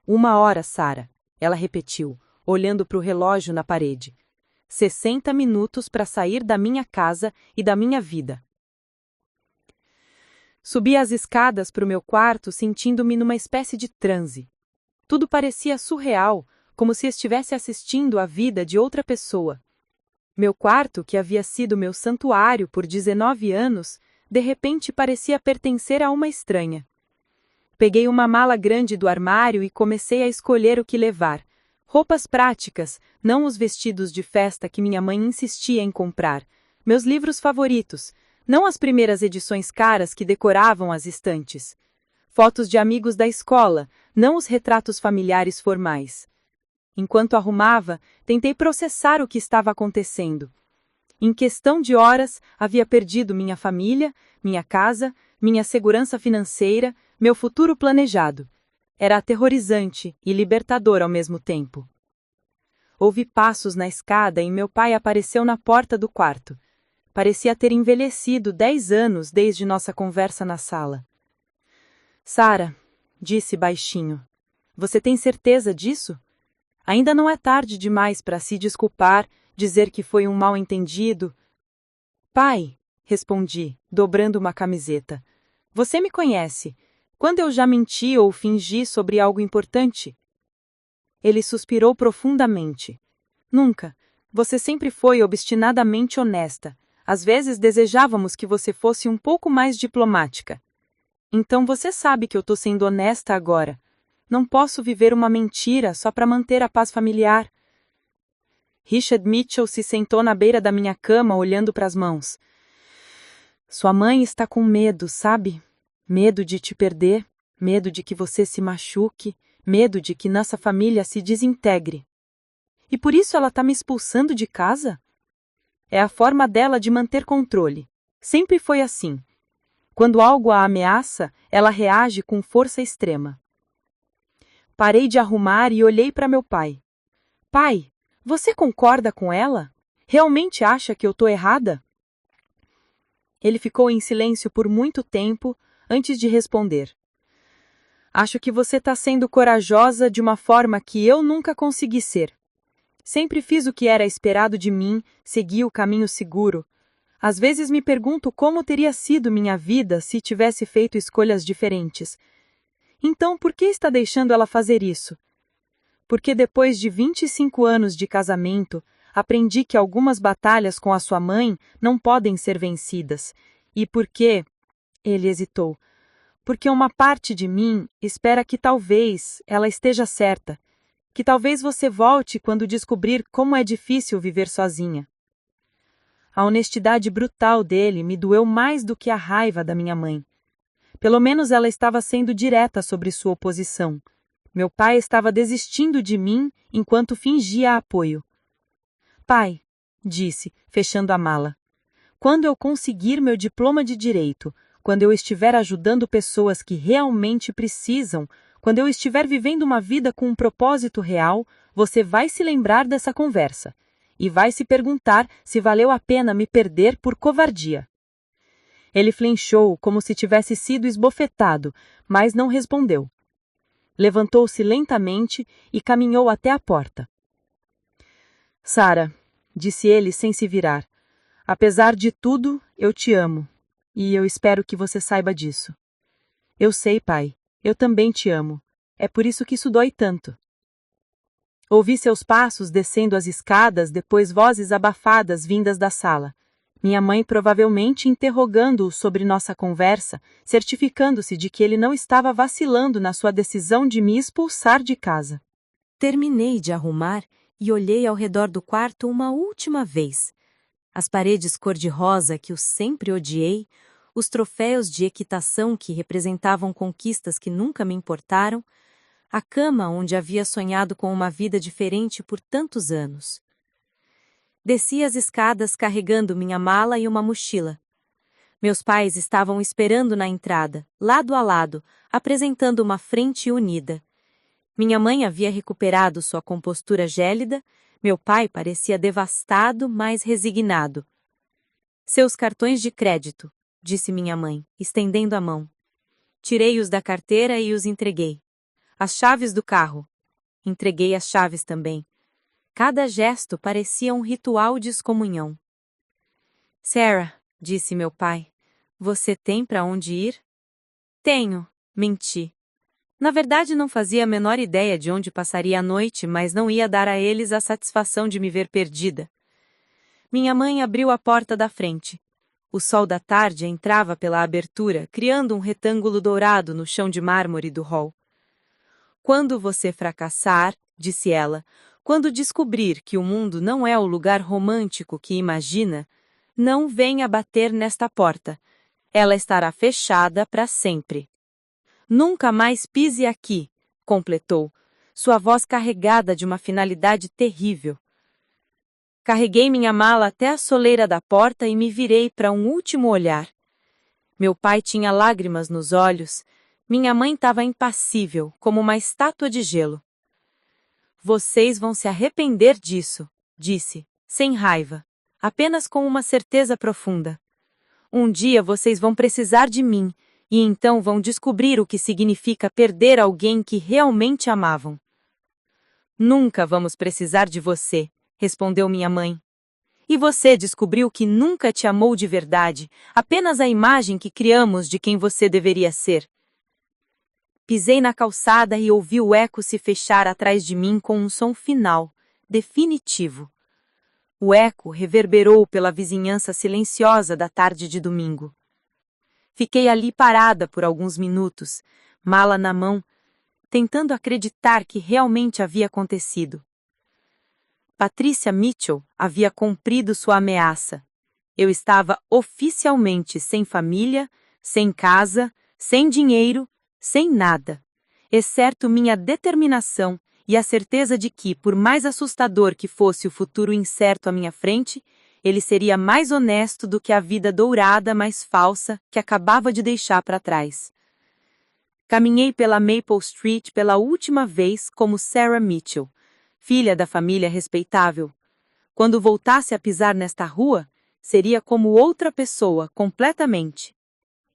1 hora, Sarah, ela repetiu, olhando para o relógio na parede. 60 minutos para sair da minha casa e da minha vida. Subi as escadas para o meu quarto sentindo-me numa espécie de transe. Tudo parecia surreal, como se estivesse assistindo à vida de outra pessoa. Meu quarto, que havia sido meu santuário por 19 anos, de repente parecia pertencer a uma estranha. Peguei uma mala grande do armário e comecei a escolher o que levar. Roupas práticas, não os vestidos de festa que minha mãe insistia em comprar. Meus livros favoritos, não as primeiras edições caras que decoravam as estantes. Fotos de amigos da escola, não os retratos familiares formais. Enquanto arrumava, tentei processar o que estava acontecendo. Em questão de horas, havia perdido minha família, minha casa, minha segurança financeira, meu futuro planejado. Era aterrorizante e libertador ao mesmo tempo. Ouvi passos na escada e meu pai apareceu na porta do quarto. Parecia ter envelhecido 10 anos desde nossa conversa na sala. Sarah, disse baixinho, você tem certeza disso? Ainda não é tarde demais para se desculpar, dizer que foi um mal-entendido. Pai, respondi, dobrando uma camiseta, você me conhece. Quando eu já menti ou fingi sobre algo importante? Ele suspirou profundamente. Nunca. Você sempre foi obstinadamente honesta. Às vezes desejávamos que você fosse um pouco mais diplomática. Então você sabe que eu tô sendo honesta agora. Não posso viver uma mentira só para manter a paz familiar. Richard Mitchell se sentou na beira da minha cama olhando para as mãos. Sua mãe está com medo, sabe? Medo de te perder, medo de que você se machuque, medo de que nossa família se desintegre. E por isso ela está me expulsando de casa? É a forma dela de manter controle. Sempre foi assim. Quando algo a ameaça, ela reage com força extrema. Parei de arrumar e olhei para meu pai. Pai, você concorda com ela? Realmente acha que eu estou errada? Ele ficou em silêncio por muito tempo antes de responder. Acho que você está sendo corajosa de uma forma que eu nunca consegui ser. Sempre fiz o que era esperado de mim, segui o caminho seguro. Às vezes me pergunto como teria sido minha vida se tivesse feito escolhas diferentes. Então, por que está deixando ela fazer isso? Porque depois de 25 anos de casamento, aprendi que algumas batalhas com a sua mãe não podem ser vencidas. E por quê? Ele hesitou. Porque uma parte de mim espera que talvez ela esteja certa. Que talvez você volte quando descobrir como é difícil viver sozinha. A honestidade brutal dele me doeu mais do que a raiva da minha mãe. Pelo menos ela estava sendo direta sobre sua oposição. Meu pai estava desistindo de mim enquanto fingia apoio. Pai, disse, fechando a mala, quando eu conseguir meu diploma de direito, quando eu estiver ajudando pessoas que realmente precisam, quando eu estiver vivendo uma vida com um propósito real, você vai se lembrar dessa conversa e vai se perguntar se valeu a pena me perder por covardia. Ele flinchou como se tivesse sido esbofetado, mas não respondeu. Levantou-se lentamente e caminhou até a porta. Sarah, disse ele sem se virar, apesar de tudo, eu te amo, e eu espero que você saiba disso. Eu sei, pai, eu também te amo. É por isso que isso dói tanto. Ouvi seus passos descendo as escadas, depois vozes abafadas vindas da sala. Minha mãe provavelmente interrogando-o sobre nossa conversa, certificando-se de que ele não estava vacilando na sua decisão de me expulsar de casa. Terminei de arrumar e olhei ao redor do quarto uma última vez. As paredes cor-de-rosa que eu sempre odiei, os troféus de equitação que representavam conquistas que nunca me importaram, a cama onde havia sonhado com uma vida diferente por tantos anos. Desci as escadas carregando minha mala e uma mochila. Meus pais estavam esperando na entrada, lado a lado, apresentando uma frente unida. Minha mãe havia recuperado sua compostura gélida, meu pai parecia devastado, mas resignado. Seus cartões de crédito, disse minha mãe, estendendo a mão. Tirei-os da carteira e os entreguei. As chaves do carro. Entreguei as chaves também. Cada gesto parecia um ritual de excomunhão. Sarah, disse meu pai, você tem para onde ir? Tenho, menti. Na verdade, não fazia a menor ideia de onde passaria a noite, mas não ia dar a eles a satisfação de me ver perdida. Minha mãe abriu a porta da frente. O sol da tarde entrava pela abertura, criando um retângulo dourado no chão de mármore do hall. Quando você fracassar, disse ela, quando descobrir que o mundo não é o lugar romântico que imagina, não venha bater nesta porta. Ela estará fechada para sempre. Nunca mais pise aqui, completou, sua voz carregada de uma finalidade terrível. Carreguei minha mala até a soleira da porta e me virei para um último olhar. Meu pai tinha lágrimas nos olhos, minha mãe estava impassível, como uma estátua de gelo. Vocês vão se arrepender disso, disse, sem raiva, apenas com uma certeza profunda. Um dia vocês vão precisar de mim, e então vão descobrir o que significa perder alguém que realmente amavam. Nunca vamos precisar de você, respondeu minha mãe. E você descobriu que nunca te amou de verdade, apenas a imagem que criamos de quem você deveria ser. Pisei na calçada e ouvi o eco se fechar atrás de mim com um som final, definitivo. O eco reverberou pela vizinhança silenciosa da tarde de domingo. Fiquei ali parada por alguns minutos, mala na mão, tentando acreditar que realmente havia acontecido. Patricia Mitchell havia cumprido sua ameaça. Eu estava oficialmente sem família, sem casa, sem dinheiro, sem nada, exceto minha determinação e a certeza de que, por mais assustador que fosse o futuro incerto à minha frente, ele seria mais honesto do que a vida dourada, mas falsa, que acabava de deixar para trás. Caminhei pela Maple Street pela última vez como Sarah Mitchell, filha da família respeitável. Quando voltasse a pisar nesta rua, seria como outra pessoa, completamente.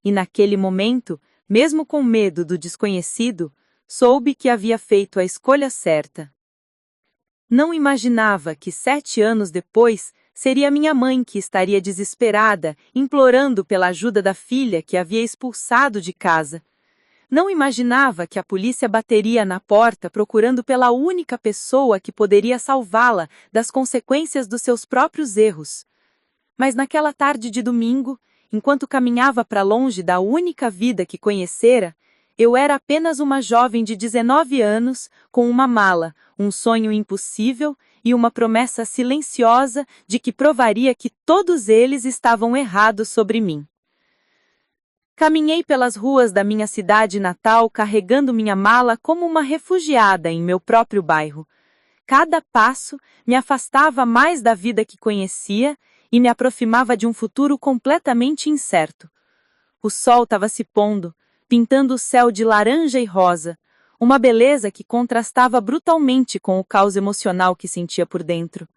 E naquele momento, mesmo com medo do desconhecido, soube que havia feito a escolha certa. Não imaginava que 7 anos depois seria minha mãe que estaria desesperada, implorando pela ajuda da filha que havia expulsado de casa. Não imaginava que a polícia bateria na porta procurando pela única pessoa que poderia salvá-la das consequências dos seus próprios erros. Mas naquela tarde de domingo, enquanto caminhava para longe da única vida que conhecera, eu era apenas uma jovem de 19 anos, com uma mala, um sonho impossível e uma promessa silenciosa de que provaria que todos eles estavam errados sobre mim. Caminhei pelas ruas da minha cidade natal carregando minha mala como uma refugiada em meu próprio bairro. Cada passo me afastava mais da vida que conhecia e me aproximava de um futuro completamente incerto. O sol estava se pondo, pintando o céu de laranja e rosa, uma beleza que contrastava brutalmente com o caos emocional que sentia por dentro.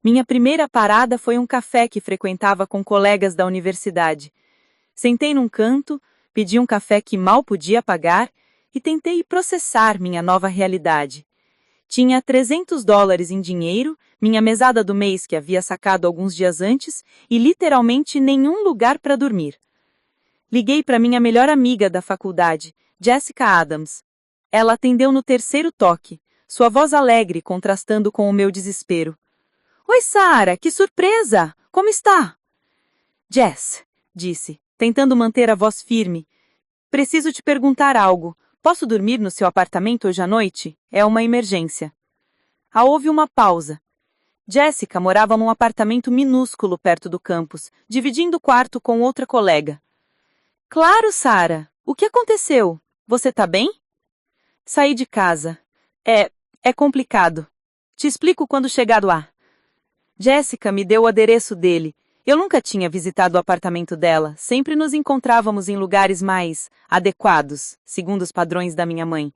Minha primeira parada foi um café que frequentava com colegas da universidade. Sentei num canto, pedi um café que mal podia pagar e tentei processar minha nova realidade. Tinha $300 em dinheiro, minha mesada do mês que havia sacado alguns dias antes e literalmente nenhum lugar para dormir. Liguei para minha melhor amiga da faculdade, Jessica Adams. Ela atendeu no terceiro toque, sua voz alegre contrastando com o meu desespero. Oi, Sarah, que surpresa! Como está? Jess, disse, tentando manter a voz firme. Preciso te perguntar algo. Posso dormir no seu apartamento hoje à noite? É uma emergência. Houve uma pausa. Jessica morava num apartamento minúsculo perto do campus, dividindo o quarto com outra colega. Claro, Sarah. O que aconteceu? Você tá bem? Saí de casa. É complicado. Te explico quando chegar lá. Jessica me deu o adereço dele. Eu nunca tinha visitado o apartamento dela, sempre nos encontrávamos em lugares mais adequados, segundo os padrões da minha mãe.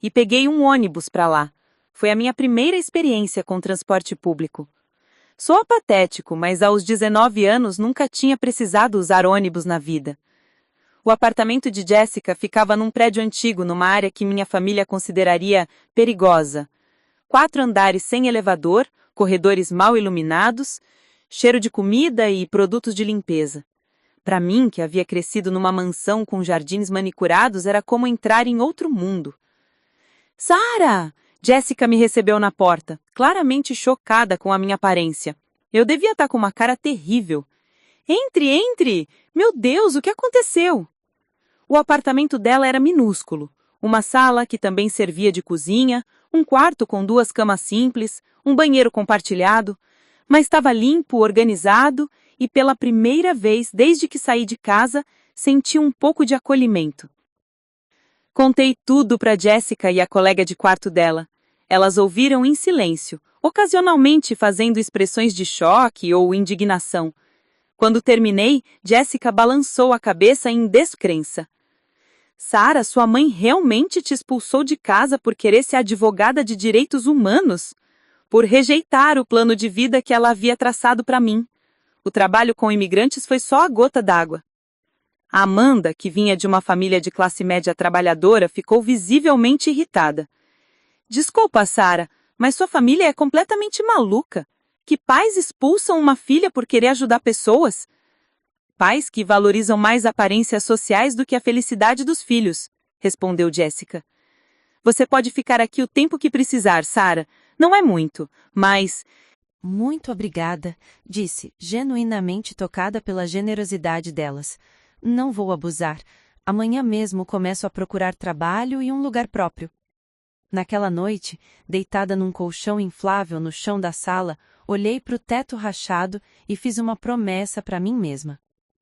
E peguei um ônibus para lá. Foi a minha primeira experiência com transporte público. Soa patético, mas aos 19 anos nunca tinha precisado usar ônibus na vida. O apartamento de Jessica ficava num prédio antigo, numa área que minha família consideraria perigosa. 4 andares sem elevador, corredores mal iluminados, cheiro de comida e produtos de limpeza. Para mim, que havia crescido numa mansão com jardins manicurados, era como entrar em outro mundo. Sarah! Jessica me recebeu na porta, claramente chocada com a minha aparência. Eu devia estar com uma cara terrível. Entre, entre! Meu Deus, o que aconteceu? O apartamento dela era minúsculo. Uma sala que também servia de cozinha, um quarto com 2 camas simples, um banheiro compartilhado, mas estava limpo, organizado e pela primeira vez desde que saí de casa, senti um pouco de acolhimento. Contei tudo para Jessica e a colega de quarto dela. Elas ouviram em silêncio, ocasionalmente fazendo expressões de choque ou indignação. Quando terminei, Jessica balançou a cabeça em descrença. Sarah, sua mãe realmente te expulsou de casa por querer ser advogada de direitos humanos? Por rejeitar o plano de vida que ela havia traçado para mim. O trabalho com imigrantes foi só a gota d'água. A Amanda, que vinha de uma família de classe média trabalhadora, ficou visivelmente irritada. Desculpa, Sarah, mas sua família é completamente maluca. Que pais expulsam uma filha por querer ajudar pessoas? Pais que valorizam mais aparências sociais do que a felicidade dos filhos, respondeu Jessica. Você pode ficar aqui o tempo que precisar, Sarah. Não é muito, mas... Muito obrigada, disse, genuinamente tocada pela generosidade delas. Não vou abusar. Amanhã mesmo começo a procurar trabalho e um lugar próprio. Naquela noite, deitada num colchão inflável no chão da sala, olhei para o teto rachado e fiz uma promessa para mim mesma.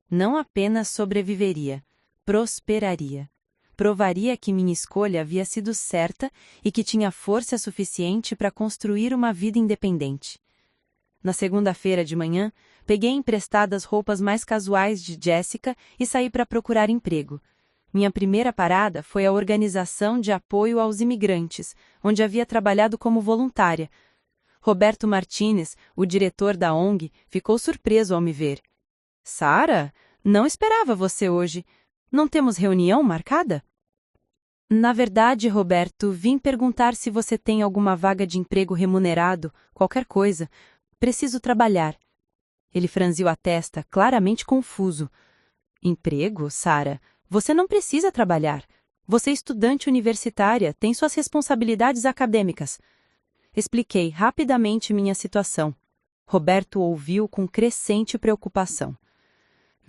Não apenas sobreviveria, prosperaria. Provaria que minha escolha havia sido certa e que tinha força suficiente para construir uma vida independente. Na segunda-feira de manhã, peguei emprestadas roupas mais casuais de Jessica e saí para procurar emprego. Minha primeira parada foi a Organização de Apoio aos Imigrantes, onde havia trabalhado como voluntária. Roberto Martínez, o diretor da ONG, ficou surpreso ao me ver. Sara, não esperava você hoje. Não temos reunião marcada? Na verdade, Roberto, vim perguntar se você tem alguma vaga de emprego remunerado, qualquer coisa. Preciso trabalhar. Ele franziu a testa, claramente confuso. Emprego, Sara? Você não precisa trabalhar. Você é estudante universitária, tem suas responsabilidades acadêmicas. Expliquei rapidamente minha situação. Roberto ouviu com crescente preocupação.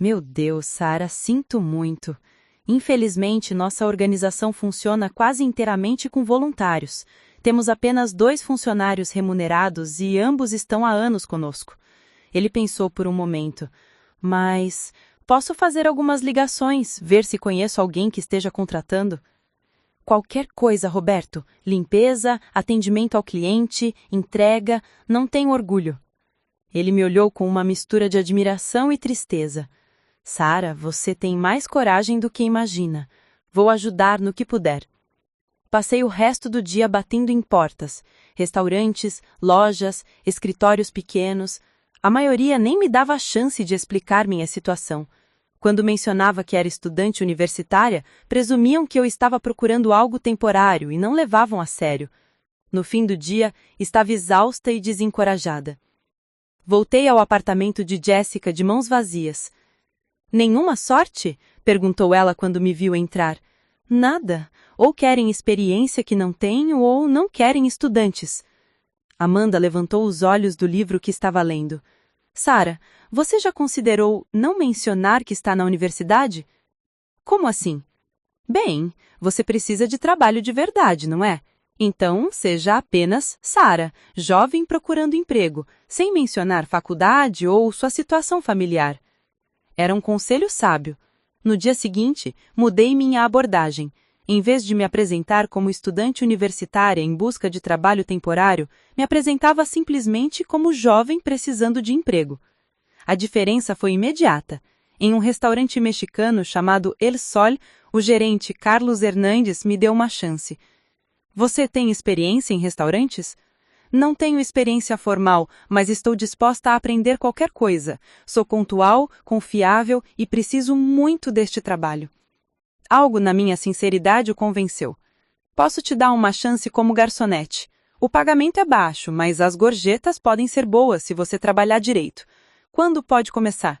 Meu Deus, Sara, sinto muito. Infelizmente, nossa organização funciona quase inteiramente com voluntários. Temos apenas 2 funcionários remunerados e ambos estão há anos conosco. Ele pensou por um momento. Mas posso fazer algumas ligações, ver se conheço alguém que esteja contratando? Qualquer coisa, Roberto. Limpeza, atendimento ao cliente, entrega, não tenho orgulho. Ele me olhou com uma mistura de admiração e tristeza. Sara, você tem mais coragem do que imagina. Vou ajudar no que puder. Passei o resto do dia batendo em portas. Restaurantes, lojas, escritórios pequenos. A maioria nem me dava a chance de explicar minha situação. Quando mencionava que era estudante universitária, presumiam que eu estava procurando algo temporário e não levavam a sério. No fim do dia, estava exausta e desencorajada. Voltei ao apartamento de Jessica de mãos vazias. Nenhuma sorte? Perguntou ela quando me viu entrar. Nada. Ou querem experiência que não tenho, ou não querem estudantes. Amanda levantou os olhos do livro que estava lendo. Sara, você já considerou não mencionar que está na universidade? Como assim? Bem, você precisa de trabalho de verdade, não é? Então, seja apenas Sara, jovem procurando emprego, sem mencionar faculdade ou sua situação familiar. Era um conselho sábio. No dia seguinte, mudei minha abordagem. Em vez de me apresentar como estudante universitária em busca de trabalho temporário, me apresentava simplesmente como jovem precisando de emprego. A diferença foi imediata. Em um restaurante mexicano chamado El Sol, o gerente Carlos Hernandes me deu uma chance. Você tem experiência em restaurantes? Não tenho experiência formal, mas estou disposta a aprender qualquer coisa. Sou pontual, confiável e preciso muito deste trabalho. Algo na minha sinceridade o convenceu. Posso te dar uma chance como garçonete. O pagamento é baixo, mas as gorjetas podem ser boas se você trabalhar direito. Quando pode começar?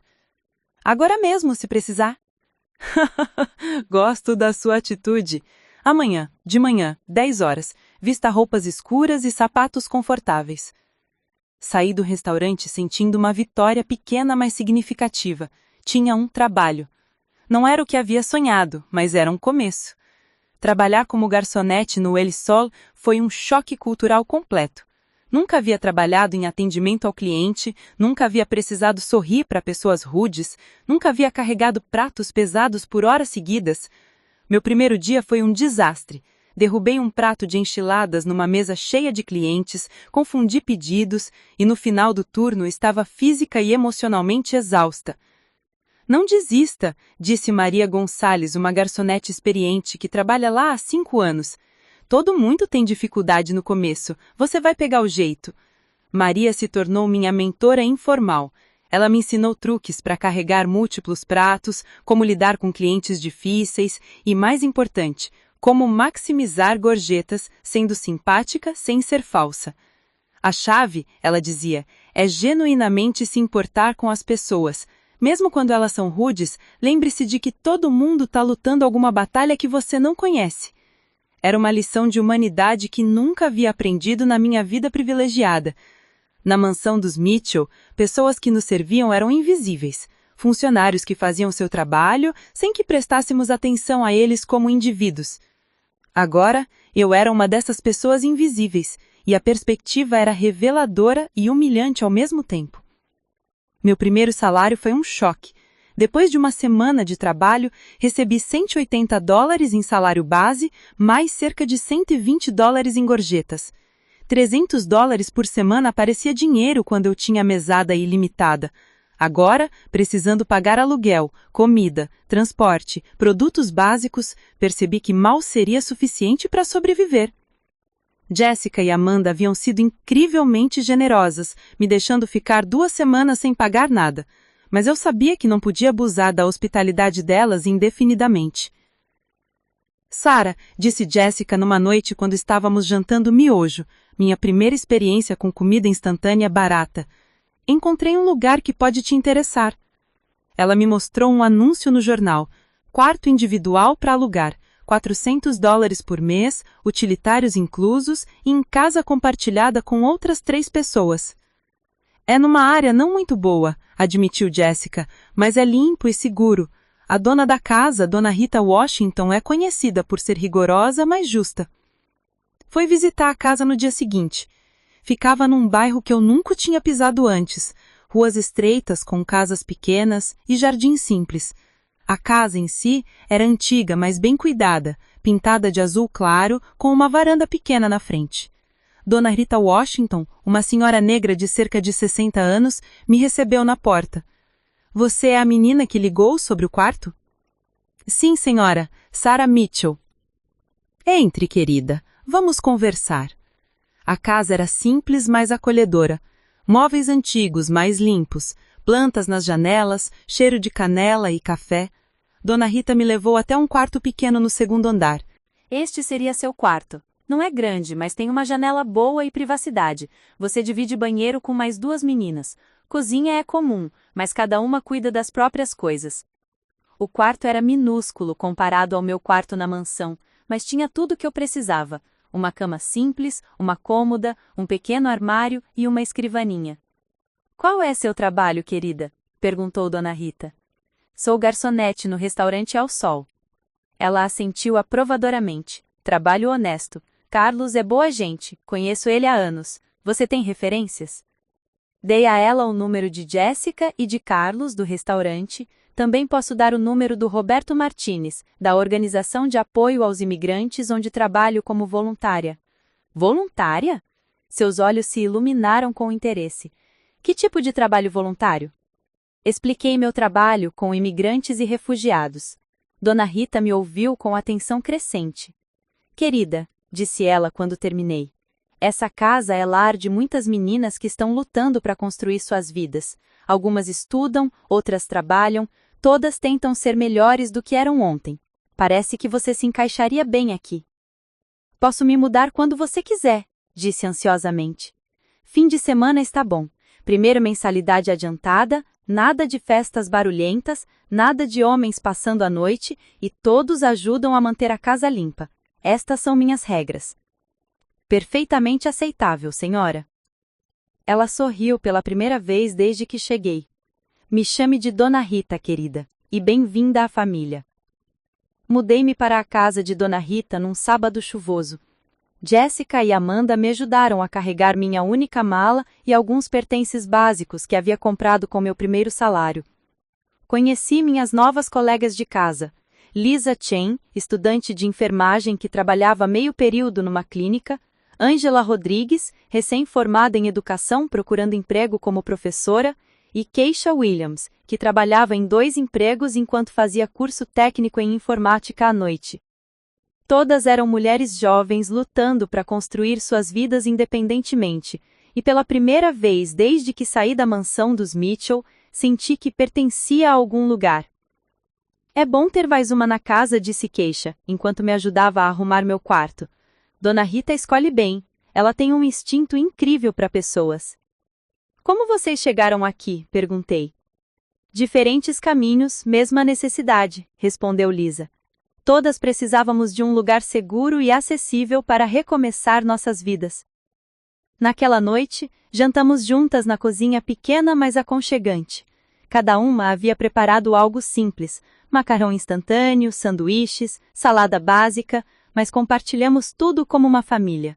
Agora mesmo, se precisar. Gosto da sua atitude. Amanhã, de manhã, 10 horas, vista roupas escuras e sapatos confortáveis. Saí do restaurante sentindo uma vitória pequena, mas significativa. Tinha um trabalho. Não era o que havia sonhado, mas era um começo. Trabalhar como garçonete no El Sol foi um choque cultural completo. Nunca havia trabalhado em atendimento ao cliente, nunca havia precisado sorrir para pessoas rudes, nunca havia carregado pratos pesados por horas seguidas. Meu primeiro dia foi um desastre. Derrubei um prato de enchiladas numa mesa cheia de clientes, confundi pedidos e no final do turno estava física e emocionalmente exausta. Não desista, disse Maria Gonçalves, uma garçonete experiente que trabalha lá há 5 anos. Todo mundo tem dificuldade no começo, você vai pegar o jeito. Maria se tornou minha mentora informal. Ela me ensinou truques para carregar múltiplos pratos, como lidar com clientes difíceis e, mais importante, como maximizar gorjetas, sendo simpática sem ser falsa. A chave, ela dizia, é genuinamente se importar com as pessoas. Mesmo quando elas são rudes, lembre-se de que todo mundo está lutando alguma batalha que você não conhece. Era uma lição de humanidade que nunca havia aprendido na minha vida privilegiada. Na mansão dos Mitchell, pessoas que nos serviam eram invisíveis, funcionários que faziam seu trabalho sem que prestássemos atenção a eles como indivíduos. Agora, eu era uma dessas pessoas invisíveis, e a perspectiva era reveladora e humilhante ao mesmo tempo. Meu primeiro salário foi um choque. Depois de uma semana de trabalho, recebi $180 em salário base, mais cerca de $120 em gorjetas. $300 por semana parecia dinheiro quando eu tinha mesada ilimitada. Agora, precisando pagar aluguel, comida, transporte, produtos básicos, percebi que mal seria suficiente para sobreviver. Jessica e Amanda haviam sido incrivelmente generosas, me deixando ficar 2 semanas sem pagar nada, mas eu sabia que não podia abusar da hospitalidade delas indefinidamente. Sarah, disse Jessica numa noite quando estávamos jantando miojo, minha primeira experiência com comida instantânea barata. Encontrei um lugar que pode te interessar. Ela me mostrou um anúncio no jornal. Quarto individual para alugar, $400 por mês, utilitários inclusos e em casa compartilhada com outras 3 pessoas. É numa área não muito boa, admitiu Jessica, mas é limpo e seguro. A dona da casa, Dona Rita Washington, é conhecida por ser rigorosa, mas justa. Fui visitar a casa no dia seguinte. Ficava num bairro que eu nunca tinha pisado antes, ruas estreitas com casas pequenas e jardim simples. A casa em si era antiga, mas bem cuidada, pintada de azul claro, com uma varanda pequena na frente. Dona Rita Washington, uma senhora negra de cerca de 60 anos, me recebeu na porta. Você é a menina que ligou sobre o quarto? Sim, senhora, Sarah Mitchell. Entre, querida, vamos conversar. A casa era simples, mas acolhedora. Móveis antigos, mais limpos, plantas nas janelas, cheiro de canela e café. Dona Rita me levou até um quarto pequeno no 2º andar. Este seria seu quarto. Não é grande, mas tem uma janela boa e privacidade. Você divide banheiro com mais 2 meninas. Cozinha é comum, mas cada uma cuida das próprias coisas. O quarto era minúsculo comparado ao meu quarto na mansão, mas tinha tudo o que eu precisava. Uma cama simples, uma cômoda, um pequeno armário e uma escrivaninha. Qual é seu trabalho, querida? Perguntou Dona Rita. Sou garçonete no restaurante Ao Sol. Ela assentiu aprovadoramente. Trabalho honesto. Carlos é boa gente, conheço ele há anos. Você tem referências? Dei a ela o número de Jessica e de Carlos, do restaurante. Também posso dar o número do Roberto Martínez, da Organização de Apoio aos Imigrantes, onde trabalho como voluntária. Voluntária? Seus olhos se iluminaram com interesse. Que tipo de trabalho voluntário? Expliquei meu trabalho com imigrantes e refugiados. Dona Rita me ouviu com atenção crescente. Querida, disse ela quando terminei, essa casa é lar de muitas meninas que estão lutando para construir suas vidas. Algumas estudam, outras trabalham, todas tentam ser melhores do que eram ontem. Parece que você se encaixaria bem aqui. Posso me mudar quando você quiser, disse ansiosamente. Fim de semana está bom. Primeiro mensalidade adiantada, nada de festas barulhentas, nada de homens passando a noite e todos ajudam a manter a casa limpa. Estas são minhas regras. Perfeitamente aceitável, senhora. Ela sorriu pela primeira vez desde que cheguei. Me chame de Dona Rita, querida, e bem-vinda à família. Mudei-me para a casa de Dona Rita num sábado chuvoso. Jessica e Amanda me ajudaram a carregar minha única mala e alguns pertences básicos que havia comprado com meu primeiro salário. Conheci minhas novas colegas de casa. Lisa Chen, estudante de enfermagem que trabalhava meio período numa clínica, Ângela Rodrigues, recém-formada em educação procurando emprego como professora, e Keisha Williams, que trabalhava em 2 empregos enquanto fazia curso técnico em informática à noite. Todas eram mulheres jovens lutando para construir suas vidas independentemente, e pela primeira vez desde que saí da mansão dos Mitchell, senti que pertencia a algum lugar. É bom ter mais uma na casa, disse Keisha, enquanto me ajudava a arrumar meu quarto. Dona Rita escolhe bem, ela tem um instinto incrível para pessoas. Como vocês chegaram aqui? Perguntei. Diferentes caminhos, mesma necessidade, respondeu Lisa. Todas precisávamos de um lugar seguro e acessível para recomeçar nossas vidas. Naquela noite, jantamos juntas na cozinha pequena mas aconchegante. Cada uma havia preparado algo simples, macarrão instantâneo, sanduíches, salada básica, mas compartilhamos tudo como uma família.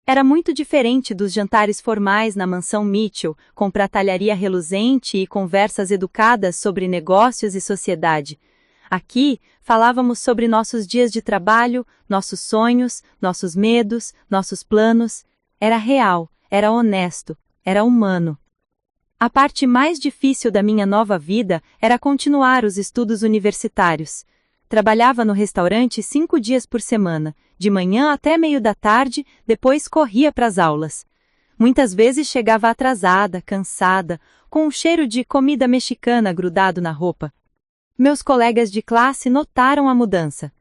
Era muito diferente dos jantares formais na mansão Mitchell, com pratalharia reluzente e conversas educadas sobre negócios e sociedade. Aqui, falávamos sobre nossos dias de trabalho, nossos sonhos, nossos medos, nossos planos. Era real, era honesto, era humano. A parte mais difícil da minha nova vida era continuar os estudos universitários. Trabalhava no restaurante 5 dias por semana, de manhã até meio da tarde, depois corria para as aulas. Muitas vezes chegava atrasada, cansada, com um cheiro de comida mexicana grudado na roupa. Meus colegas de classe notaram a mudança.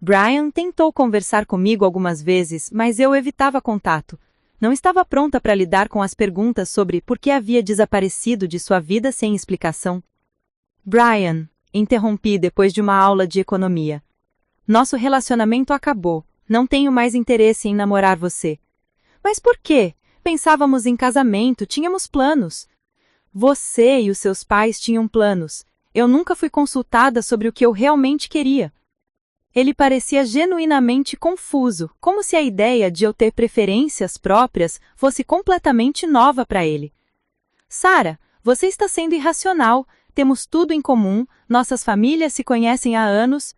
Brian tentou conversar comigo algumas vezes, mas eu evitava contato. Não estava pronta para lidar com as perguntas sobre por que havia desaparecido de sua vida sem explicação. Brian, interrompi depois de uma aula de economia. Nosso relacionamento acabou. Não tenho mais interesse em namorar você. Mas por quê? Pensávamos em casamento, tínhamos planos. Você e os seus pais tinham planos. Eu nunca fui consultada sobre o que eu realmente queria. Ele parecia genuinamente confuso, como se a ideia de eu ter preferências próprias fosse completamente nova para ele. Sarah, você está sendo irracional. Temos tudo em comum, nossas famílias se conhecem há anos.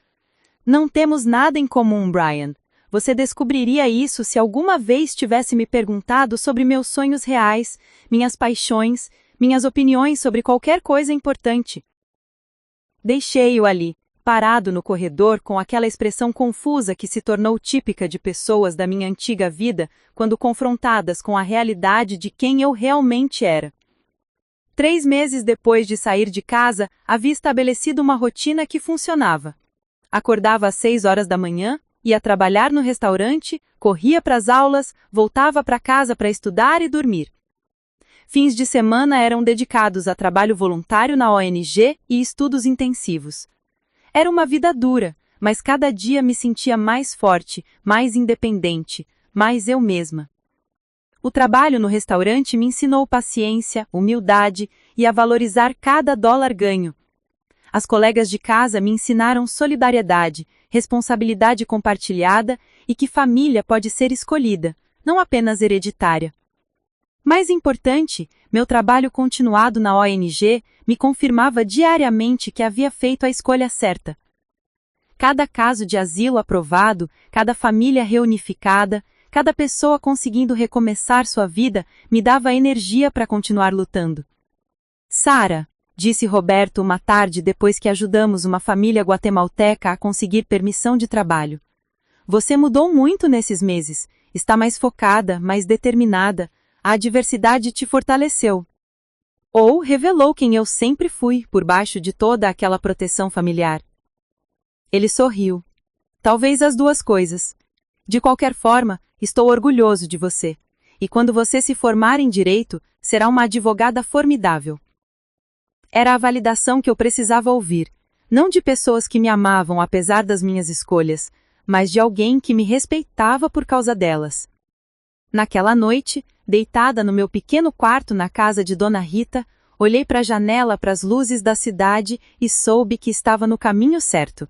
Não temos nada em comum, Brian. Você descobriria isso se alguma vez tivesse me perguntado sobre meus sonhos reais, minhas paixões, minhas opiniões sobre qualquer coisa importante. Deixei-o ali, parado no corredor com aquela expressão confusa que se tornou típica de pessoas da minha antiga vida quando confrontadas com a realidade de quem eu realmente era. 3 meses depois de sair de casa, havia estabelecido uma rotina que funcionava. Acordava às 6 horas da manhã, ia trabalhar no restaurante, corria para as aulas, voltava para casa para estudar e dormir. Fins de semana eram dedicados a trabalho voluntário na ONG e estudos intensivos. Era uma vida dura, mas cada dia me sentia mais forte, mais independente, mais eu mesma. O trabalho no restaurante me ensinou paciência, humildade e a valorizar cada dólar ganho. As colegas de casa me ensinaram solidariedade, responsabilidade compartilhada e que família pode ser escolhida, não apenas hereditária. Mais importante, meu trabalho continuado na ONG me confirmava diariamente que havia feito a escolha certa. Cada caso de asilo aprovado, cada família reunificada, cada pessoa conseguindo recomeçar sua vida me dava energia para continuar lutando. Sarah, disse Roberto uma tarde depois que ajudamos uma família guatemalteca a conseguir permissão de trabalho. Você mudou muito nesses meses. Está mais focada, mais determinada. A adversidade te fortaleceu. Ou revelou quem eu sempre fui, por baixo de toda aquela proteção familiar. Ele sorriu. Talvez as duas coisas. De qualquer forma, estou orgulhoso de você. E quando você se formar em direito, será uma advogada formidável. Era a validação que eu precisava ouvir, não de pessoas que me amavam apesar das minhas escolhas, mas de alguém que me respeitava por causa delas. Naquela noite, deitada no meu pequeno quarto na casa de Dona Rita, olhei para a janela para as luzes da cidade e soube que estava no caminho certo.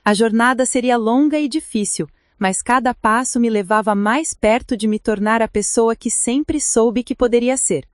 A jornada seria longa e difícil, mas cada passo me levava mais perto de me tornar a pessoa que sempre soube que poderia ser.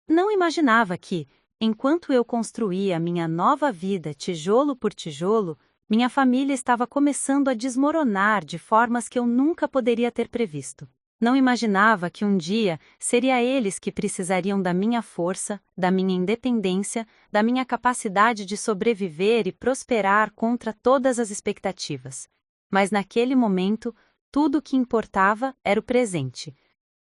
Não imaginava que, enquanto eu construía minha nova vida tijolo por tijolo, minha família estava começando a desmoronar de formas que eu nunca poderia ter previsto. Não imaginava que um dia seria eles que precisariam da minha força, da minha independência, da minha capacidade de sobreviver e prosperar contra todas as expectativas. Mas naquele momento, tudo o que importava era o presente.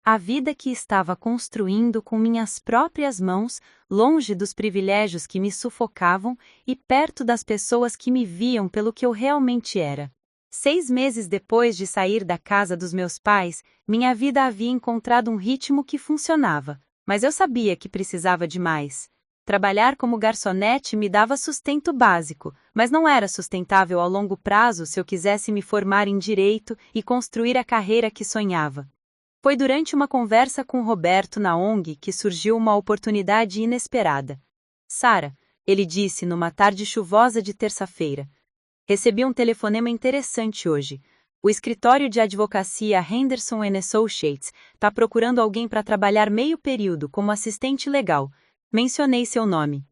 A vida que estava construindo com minhas próprias mãos, longe dos privilégios que me sufocavam e perto das pessoas que me viam pelo que eu realmente era. 6 meses depois de sair da casa dos meus pais, minha vida havia encontrado um ritmo que funcionava, mas eu sabia que precisava de mais. Trabalhar como garçonete me dava sustento básico, mas não era sustentável ao longo prazo se eu quisesse me formar em direito e construir a carreira que sonhava. Foi durante uma conversa com Roberto na ONG que surgiu uma oportunidade inesperada. Sarah, ele disse numa tarde chuvosa de terça-feira. Recebi um telefonema interessante hoje. O escritório de advocacia Henderson & Associates está procurando alguém para trabalhar meio período como assistente legal. Mencionei seu nome.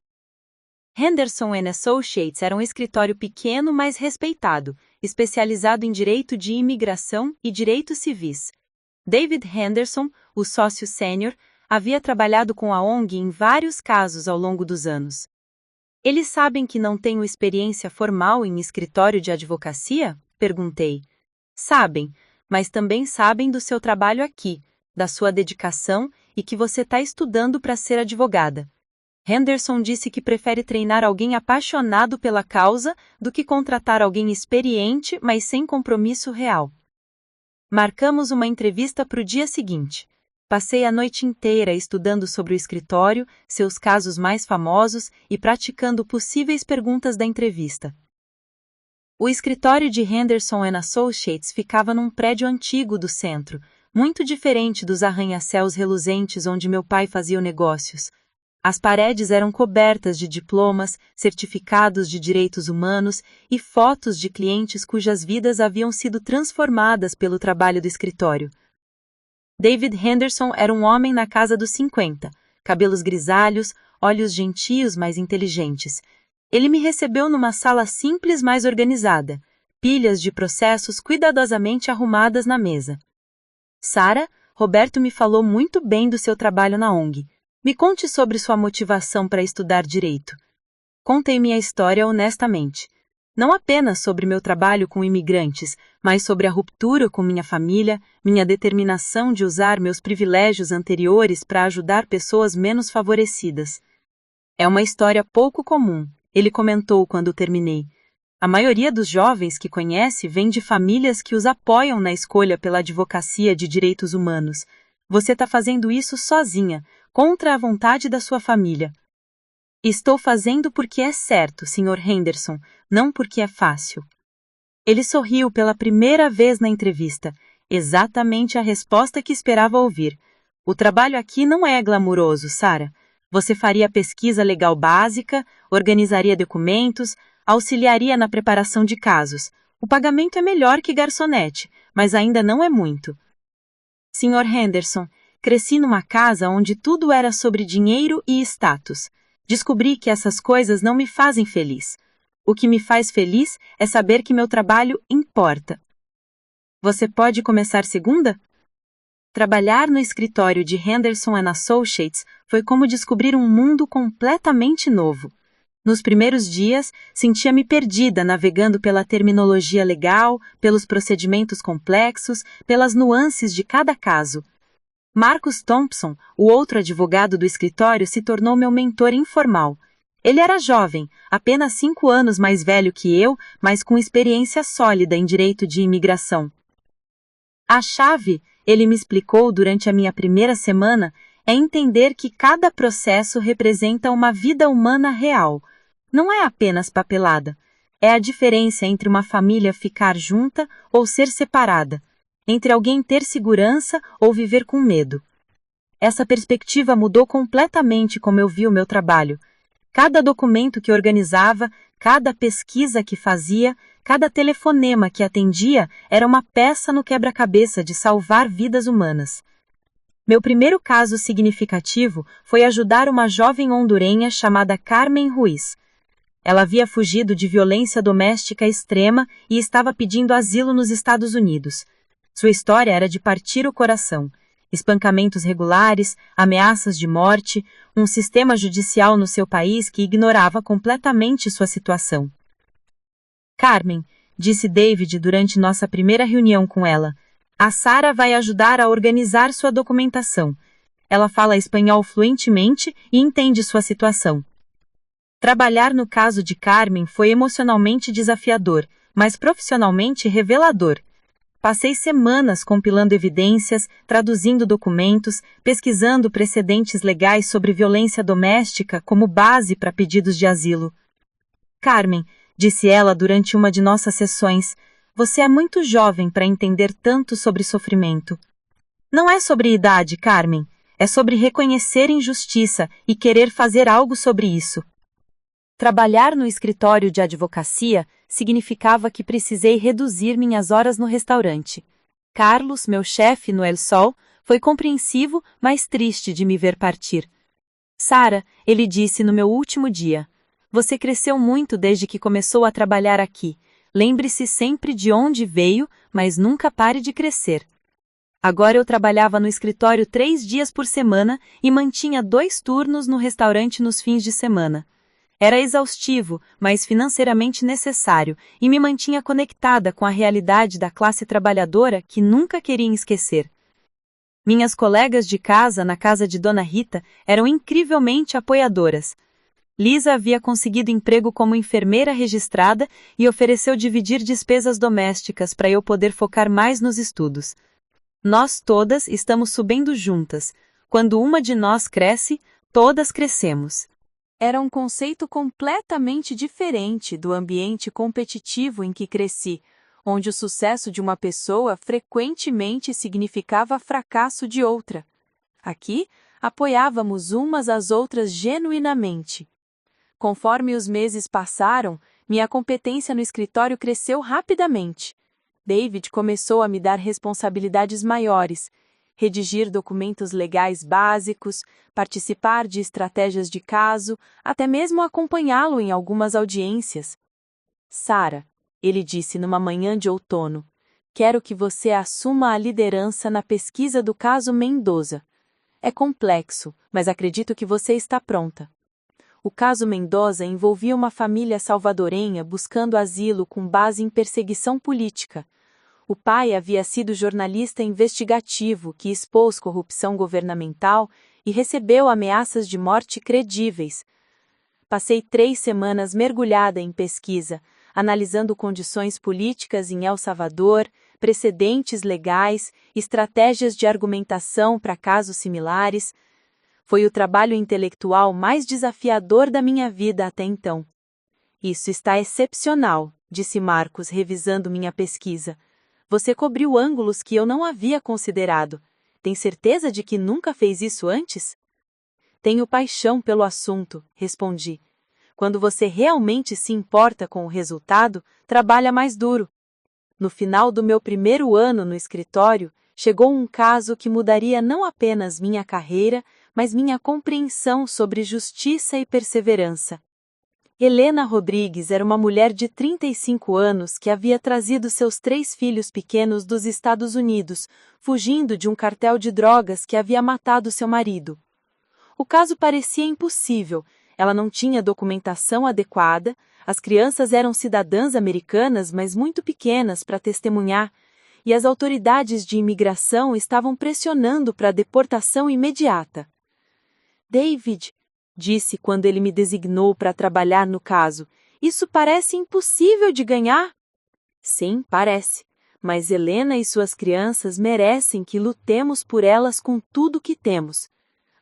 Henderson & Associates era um escritório pequeno, mas respeitado, especializado em direito de imigração e direitos civis. David Henderson, o sócio sênior, havia trabalhado com a ONG em vários casos ao longo dos anos. Eles sabem que não tenho experiência formal em escritório de advocacia? Perguntei. Sabem, mas também sabem do seu trabalho aqui, da sua dedicação e que você está estudando para ser advogada. Henderson disse que prefere treinar alguém apaixonado pela causa do que contratar alguém experiente, mas sem compromisso real. Marcamos uma entrevista para o dia seguinte. Passei a noite inteira estudando sobre o escritório, seus casos mais famosos e praticando possíveis perguntas da entrevista. O escritório de Henderson & Associates ficava num prédio antigo do centro, muito diferente dos arranha-céus reluzentes onde meu pai fazia negócios. As paredes eram cobertas de diplomas, certificados de direitos humanos e fotos de clientes cujas vidas haviam sido transformadas pelo trabalho do escritório. David Henderson era um homem na casa dos 50, cabelos grisalhos, olhos gentios, mas inteligentes. Ele me recebeu numa sala simples, mas organizada, pilhas de processos cuidadosamente arrumadas na mesa. Sara, Roberto me falou muito bem do seu trabalho na ONG. Me conte sobre sua motivação para estudar direito. Contei minha história honestamente. Não apenas sobre meu trabalho com imigrantes, mas sobre a ruptura com minha família, minha determinação de usar meus privilégios anteriores para ajudar pessoas menos favorecidas. É uma história pouco comum, ele comentou quando terminei. A maioria dos jovens que conhece vem de famílias que os apoiam na escolha pela advocacia de direitos humanos. Você está fazendo isso sozinha, contra a vontade da sua família. Estou fazendo porque é certo, Sr. Henderson, não porque é fácil. Ele sorriu pela primeira vez na entrevista, exatamente a resposta que esperava ouvir. O trabalho aqui não é glamuroso, Sara. Você faria pesquisa legal básica, organizaria documentos, auxiliaria na preparação de casos. O pagamento é melhor que garçonete, mas ainda não é muito. Sr. Henderson, cresci numa casa onde tudo era sobre dinheiro e status. Descobri que essas coisas não me fazem feliz. O que me faz feliz é saber que meu trabalho importa. Você pode começar segunda? Trabalhar no escritório de Henderson & Associates foi como descobrir um mundo completamente novo. Nos primeiros dias, sentia-me perdida navegando pela terminologia legal, pelos procedimentos complexos, pelas nuances de cada caso. Marcus Thompson, o outro advogado do escritório, se tornou meu mentor informal. Ele era jovem, apenas 5 anos mais velho que eu, mas com experiência sólida em direito de imigração. A chave, ele me explicou durante a minha primeira semana, é entender que cada processo representa uma vida humana real. Não é apenas papelada. É a diferença entre uma família ficar junta ou ser separada, entre alguém ter segurança ou viver com medo. Essa perspectiva mudou completamente como eu vi o meu trabalho. Cada documento que organizava, cada pesquisa que fazia, cada telefonema que atendia era uma peça no quebra-cabeça de salvar vidas humanas. Meu primeiro caso significativo foi ajudar uma jovem hondurenha chamada Carmen Ruiz. Ela havia fugido de violência doméstica extrema e estava pedindo asilo nos Estados Unidos. Sua história era de partir o coração. Espancamentos regulares, ameaças de morte, um sistema judicial no seu país que ignorava completamente sua situação. Carmen, disse David durante nossa primeira reunião com ela, a Sara vai ajudar a organizar sua documentação. Ela fala espanhol fluentemente e entende sua situação. Trabalhar no caso de Carmen foi emocionalmente desafiador, mas profissionalmente revelador. Passei semanas compilando evidências, traduzindo documentos, pesquisando precedentes legais sobre violência doméstica como base para pedidos de asilo. Carmen, disse ela durante uma de nossas sessões, você é muito jovem para entender tanto sobre sofrimento. Não é sobre idade, Carmen, é sobre reconhecer injustiça e querer fazer algo sobre isso. Trabalhar no escritório de advocacia significava que precisei reduzir minhas horas no restaurante. Carlos, meu chefe no El Sol, foi compreensivo, mas triste de me ver partir. Sara, ele disse no meu último dia, você cresceu muito desde que começou a trabalhar aqui. Lembre-se sempre de onde veio, mas nunca pare de crescer. Agora eu trabalhava no escritório 3 dias por semana e mantinha 2 turnos no restaurante nos fins de semana. Era exaustivo, mas financeiramente necessário, e me mantinha conectada com a realidade da classe trabalhadora que nunca queria esquecer. Minhas colegas de casa na casa de Dona Rita eram incrivelmente apoiadoras. Lisa havia conseguido emprego como enfermeira registrada e ofereceu dividir despesas domésticas para eu poder focar mais nos estudos. Nós todas estamos subindo juntas. Quando uma de nós cresce, todas crescemos. Era um conceito completamente diferente do ambiente competitivo em que cresci, onde o sucesso de uma pessoa frequentemente significava fracasso de outra. Aqui, apoiávamos umas às outras genuinamente. Conforme os meses passaram, minha competência no escritório cresceu rapidamente. David começou a me dar responsabilidades maiores, redigir documentos legais básicos, participar de estratégias de caso, até mesmo acompanhá-lo em algumas audiências. Sarah, ele disse numa manhã de outono, quero que você assuma a liderança na pesquisa do caso Mendoza. É complexo, mas acredito que você está pronta. O caso Mendoza envolvia uma família salvadorenha buscando asilo com base em perseguição política. O pai havia sido jornalista investigativo que expôs corrupção governamental e recebeu ameaças de morte credíveis. Passei 3 semanas mergulhada em pesquisa, analisando condições políticas em El Salvador, precedentes legais, estratégias de argumentação para casos similares. Foi o trabalho intelectual mais desafiador da minha vida até então. Isso está excepcional, disse Marcos, revisando minha pesquisa. Você cobriu ângulos que eu não havia considerado. Tem certeza de que nunca fez isso antes? Tenho paixão pelo assunto, respondi. Quando você realmente se importa com o resultado, trabalha mais duro. No final do meu primeiro ano no escritório, chegou um caso que mudaria não apenas minha carreira, mas minha compreensão sobre justiça e perseverança. Helena Rodrigues era uma mulher de 35 anos que havia trazido seus 3 filhos pequenos dos Estados Unidos, fugindo de um cartel de drogas que havia matado seu marido. O caso parecia impossível, ela não tinha documentação adequada, as crianças eram cidadãs americanas, mas muito pequenas para testemunhar, e as autoridades de imigração estavam pressionando para a deportação imediata. David, disse quando ele me designou para trabalhar no caso, isso parece impossível de ganhar? Sim, parece, mas Helena e suas crianças merecem que lutemos por elas com tudo que temos.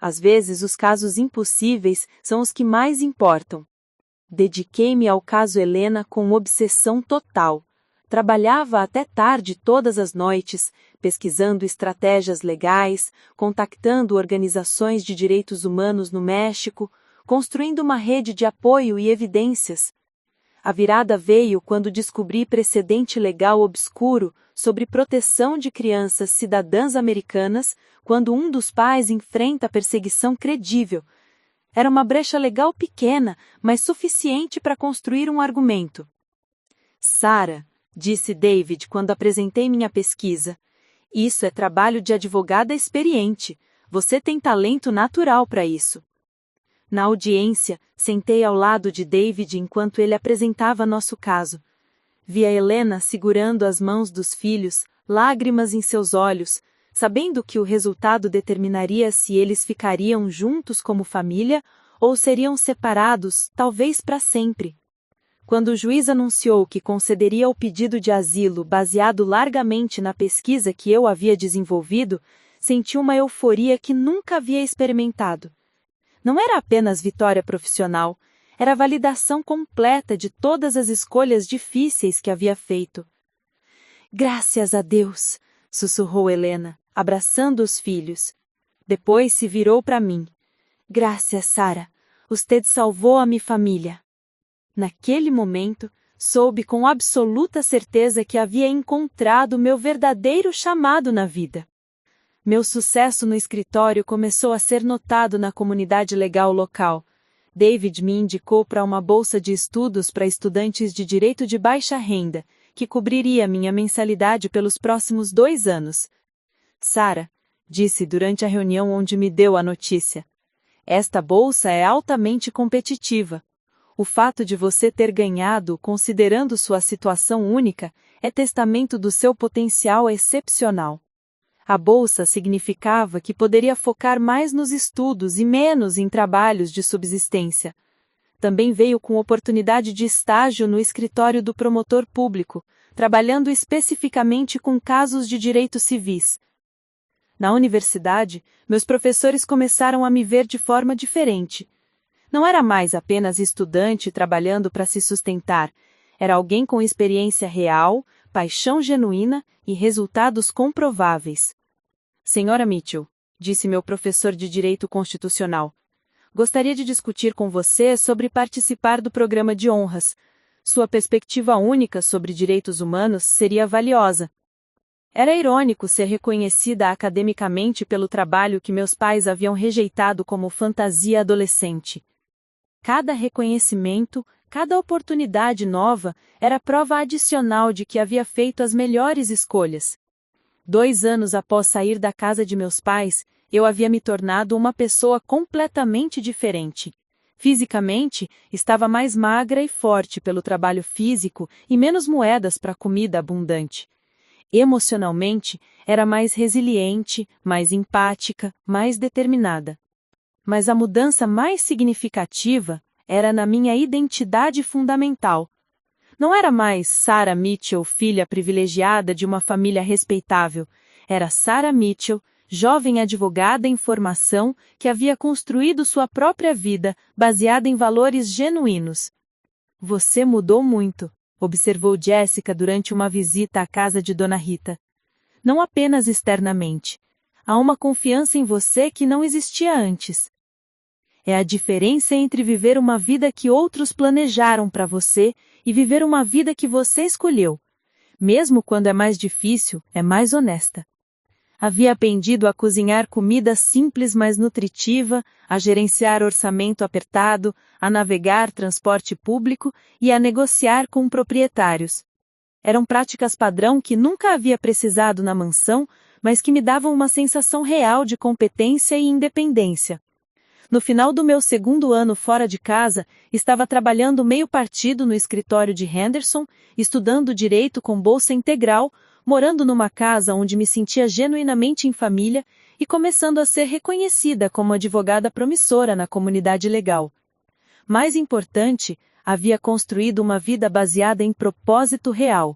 Às vezes, os casos impossíveis são os que mais importam. Dediquei-me ao caso Helena com obsessão total. Trabalhava até tarde todas as noites, pesquisando estratégias legais, contactando organizações de direitos humanos no México, construindo uma rede de apoio e evidências. A virada veio quando descobri precedente legal obscuro sobre proteção de crianças cidadãs americanas quando um dos pais enfrenta perseguição credível. Era uma brecha legal pequena, mas suficiente para construir um argumento. Sarah, disse David quando apresentei minha pesquisa, isso é trabalho de advogada experiente. Você tem talento natural para isso. Na audiência, sentei ao lado de David enquanto ele apresentava nosso caso. Vi a Helena segurando as mãos dos filhos, lágrimas em seus olhos, sabendo que o resultado determinaria se eles ficariam juntos como família ou seriam separados, talvez para sempre. Quando o juiz anunciou que concederia o pedido de asilo baseado largamente na pesquisa que eu havia desenvolvido, senti uma euforia que nunca havia experimentado. Não era apenas vitória profissional, era a validação completa de todas as escolhas difíceis que havia feito. Graças a Deus, sussurrou Helena, abraçando os filhos. Depois se virou para mim. Graças, Sarah, usted salvou a minha família. Naquele momento, soube com absoluta certeza que havia encontrado meu verdadeiro chamado na vida. Meu sucesso no escritório começou a ser notado na comunidade legal local. David me indicou para uma bolsa de estudos para estudantes de direito de baixa renda, que cobriria minha mensalidade pelos próximos 2 anos. Sarah, disse durante a reunião onde me deu a notícia, esta bolsa é altamente competitiva. O fato de você ter ganhado, considerando sua situação única, é testamento do seu potencial excepcional. A bolsa significava que poderia focar mais nos estudos e menos em trabalhos de subsistência. Também veio com oportunidade de estágio no escritório do promotor público, trabalhando especificamente com casos de direitos civis. Na universidade, meus professores começaram a me ver de forma diferente. Não era mais apenas estudante trabalhando para se sustentar, era alguém com experiência real, paixão genuína e resultados comprováveis. Senhora Mitchell, disse meu professor de Direito Constitucional, gostaria de discutir com você sobre participar do programa de honras. Sua perspectiva única sobre direitos humanos seria valiosa. Era irônico ser reconhecida academicamente pelo trabalho que meus pais haviam rejeitado como fantasia adolescente. Cada reconhecimento, cada oportunidade nova, era prova adicional de que havia feito as melhores escolhas. 2 anos após sair da casa de meus pais, eu havia me tornado uma pessoa completamente diferente. Fisicamente, estava mais magra e forte pelo trabalho físico e menos moedas para comida abundante. Emocionalmente, era mais resiliente, mais empática, mais determinada. Mas a mudança mais significativa era na minha identidade fundamental. Não era mais Sarah Mitchell, filha privilegiada de uma família respeitável. Era Sarah Mitchell, jovem advogada em formação que havia construído sua própria vida baseada em valores genuínos. Você mudou muito, observou Jessica durante uma visita à casa de Dona Rita. Não apenas externamente. Há uma confiança em você que não existia antes. É a diferença entre viver uma vida que outros planejaram para você e viver uma vida que você escolheu. Mesmo quando é mais difícil, é mais honesta. Havia aprendido a cozinhar comida simples mas nutritiva, a gerenciar orçamento apertado, a navegar transporte público e a negociar com proprietários. Eram práticas padrão que nunca havia precisado na mansão, mas que me davam uma sensação real de competência e independência. No final do meu 2º ano fora de casa, estava trabalhando meio partido no escritório de Henderson, estudando direito com bolsa integral, morando numa casa onde me sentia genuinamente em família e começando a ser reconhecida como advogada promissora na comunidade legal. Mais importante, havia construído uma vida baseada em propósito real.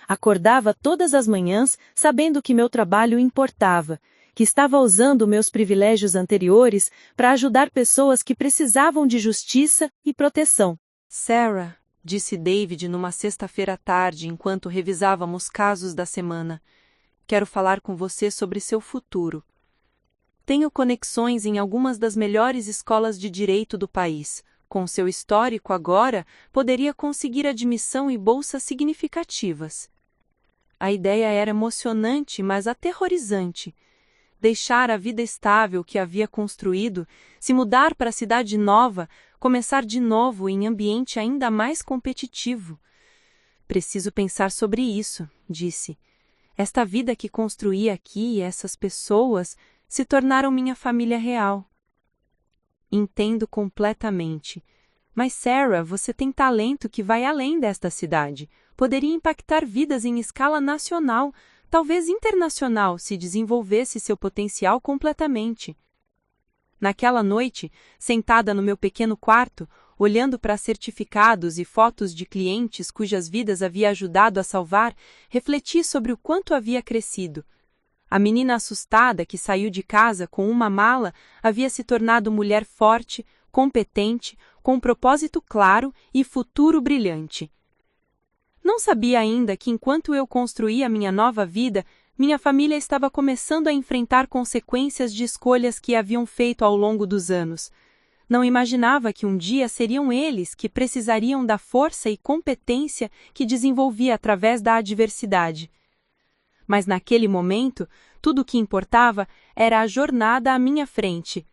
Acordava todas as manhãs sabendo que meu trabalho importava, que estava usando meus privilégios anteriores para ajudar pessoas que precisavam de justiça e proteção. Sarah, disse David numa sexta-feira à tarde enquanto revisávamos casos da semana, quero falar com você sobre seu futuro. Tenho conexões em algumas das melhores escolas de direito do país. Com seu histórico agora, poderia conseguir admissão e bolsas significativas. A ideia era emocionante, mas aterrorizante. Deixar a vida estável que havia construído, se mudar para a cidade nova, começar de novo em ambiente ainda mais competitivo. Preciso pensar sobre isso, disse. Esta vida que construí aqui e essas pessoas se tornaram minha família real. Entendo completamente. Mas Sarah, você tem talento que vai além desta cidade. Poderia impactar vidas em escala nacional, talvez internacional, se desenvolvesse seu potencial completamente. Naquela noite, sentada no meu pequeno quarto, olhando para certificados e fotos de clientes cujas vidas havia ajudado a salvar, refleti sobre o quanto havia crescido. A menina assustada que saiu de casa com uma mala havia se tornado mulher forte, competente, com um propósito claro e futuro brilhante. Não sabia ainda que enquanto eu construía minha nova vida, minha família estava começando a enfrentar consequências de escolhas que haviam feito ao longo dos anos. Não imaginava que um dia seriam eles que precisariam da força e competência que desenvolvi através da adversidade. Mas naquele momento, tudo o que importava era a jornada à minha frente.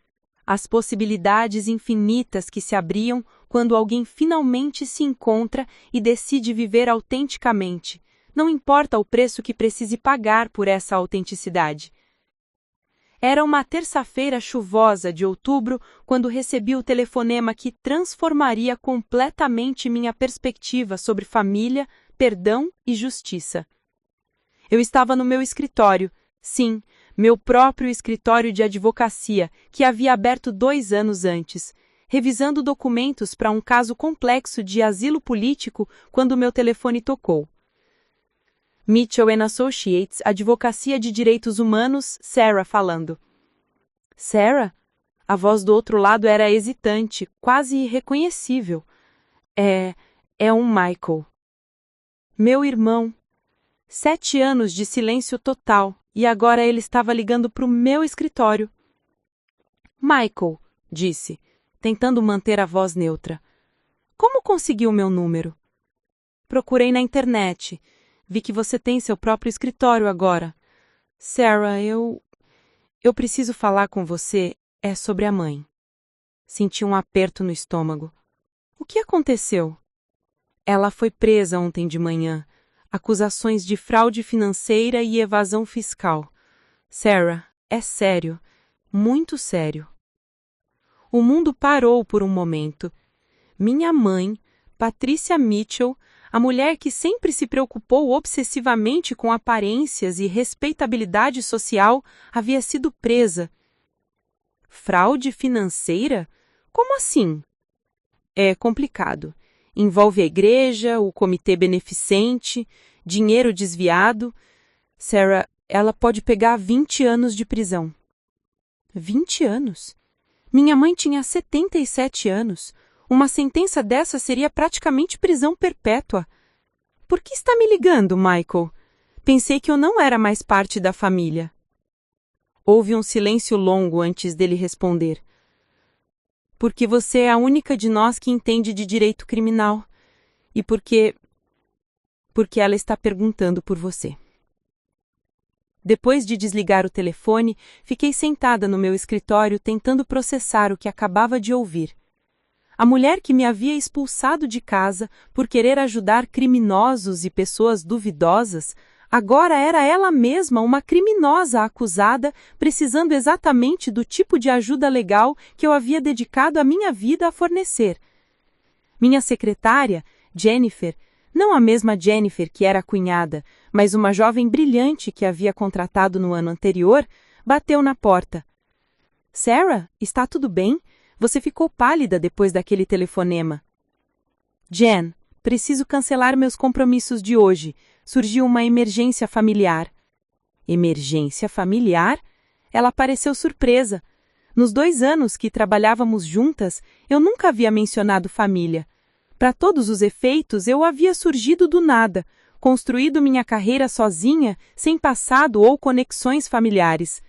As possibilidades infinitas que se abriam quando alguém finalmente se encontra e decide viver autenticamente. Não importa o preço que precise pagar por essa autenticidade. Era uma terça-feira chuvosa de outubro quando recebi o telefonema que transformaria completamente minha perspectiva sobre família, perdão e justiça. Eu estava no meu escritório, sim, meu próprio escritório de advocacia, que havia aberto 2 anos antes, revisando documentos para um caso complexo de asilo político quando meu telefone tocou. Mitchell & Associates, Advocacia de Direitos Humanos, Sarah falando. Sarah? A voz do outro lado era hesitante, quase irreconhecível. É um Michael. Meu irmão. 7 anos de silêncio total, e agora ele estava ligando para o meu escritório. Michael, disse, tentando manter a voz neutra. Como conseguiu meu número? Procurei na internet. Vi que você tem seu próprio escritório agora. Sarah, eu preciso falar com você. É sobre a mãe. Senti um aperto no estômago. O que aconteceu? Ela foi presa ontem de manhã. Acusações de fraude financeira e evasão fiscal. Sarah, é sério. Muito sério. O mundo parou por um momento. Minha mãe, Patricia Mitchell, a mulher que sempre se preocupou obsessivamente com aparências e respeitabilidade social, havia sido presa. Fraude financeira? Como assim? É complicado. Envolve a igreja, o comitê beneficente, dinheiro desviado. Sarah, ela pode pegar 20 anos de prisão. 20 anos? Minha mãe tinha 77 anos. Uma sentença dessa seria praticamente prisão perpétua. Por que está me ligando, Michael? Pensei que eu não era mais parte da família. Houve um silêncio longo antes dele responder. Porque você é a única de nós que entende de direito criminal. E porque ela está perguntando por você. Depois de desligar o telefone, fiquei sentada no meu escritório tentando processar o que acabava de ouvir. A mulher que me havia expulsado de casa por querer ajudar criminosos e pessoas duvidosas, agora era ela mesma uma criminosa acusada, precisando exatamente do tipo de ajuda legal que eu havia dedicado a minha vida a fornecer. Minha secretária, Jennifer, não a mesma Jennifer que era a cunhada, mas uma jovem brilhante que havia contratado no ano anterior, bateu na porta. Sarah, está tudo bem? Você ficou pálida depois daquele telefonema. Jen, preciso cancelar meus compromissos de hoje. Surgiu uma emergência familiar. Emergência familiar? Ela pareceu surpresa. Nos 2 anos que trabalhávamos juntas, eu nunca havia mencionado família. Para todos os efeitos, eu havia surgido do nada, construído minha carreira sozinha, sem passado ou conexões familiares.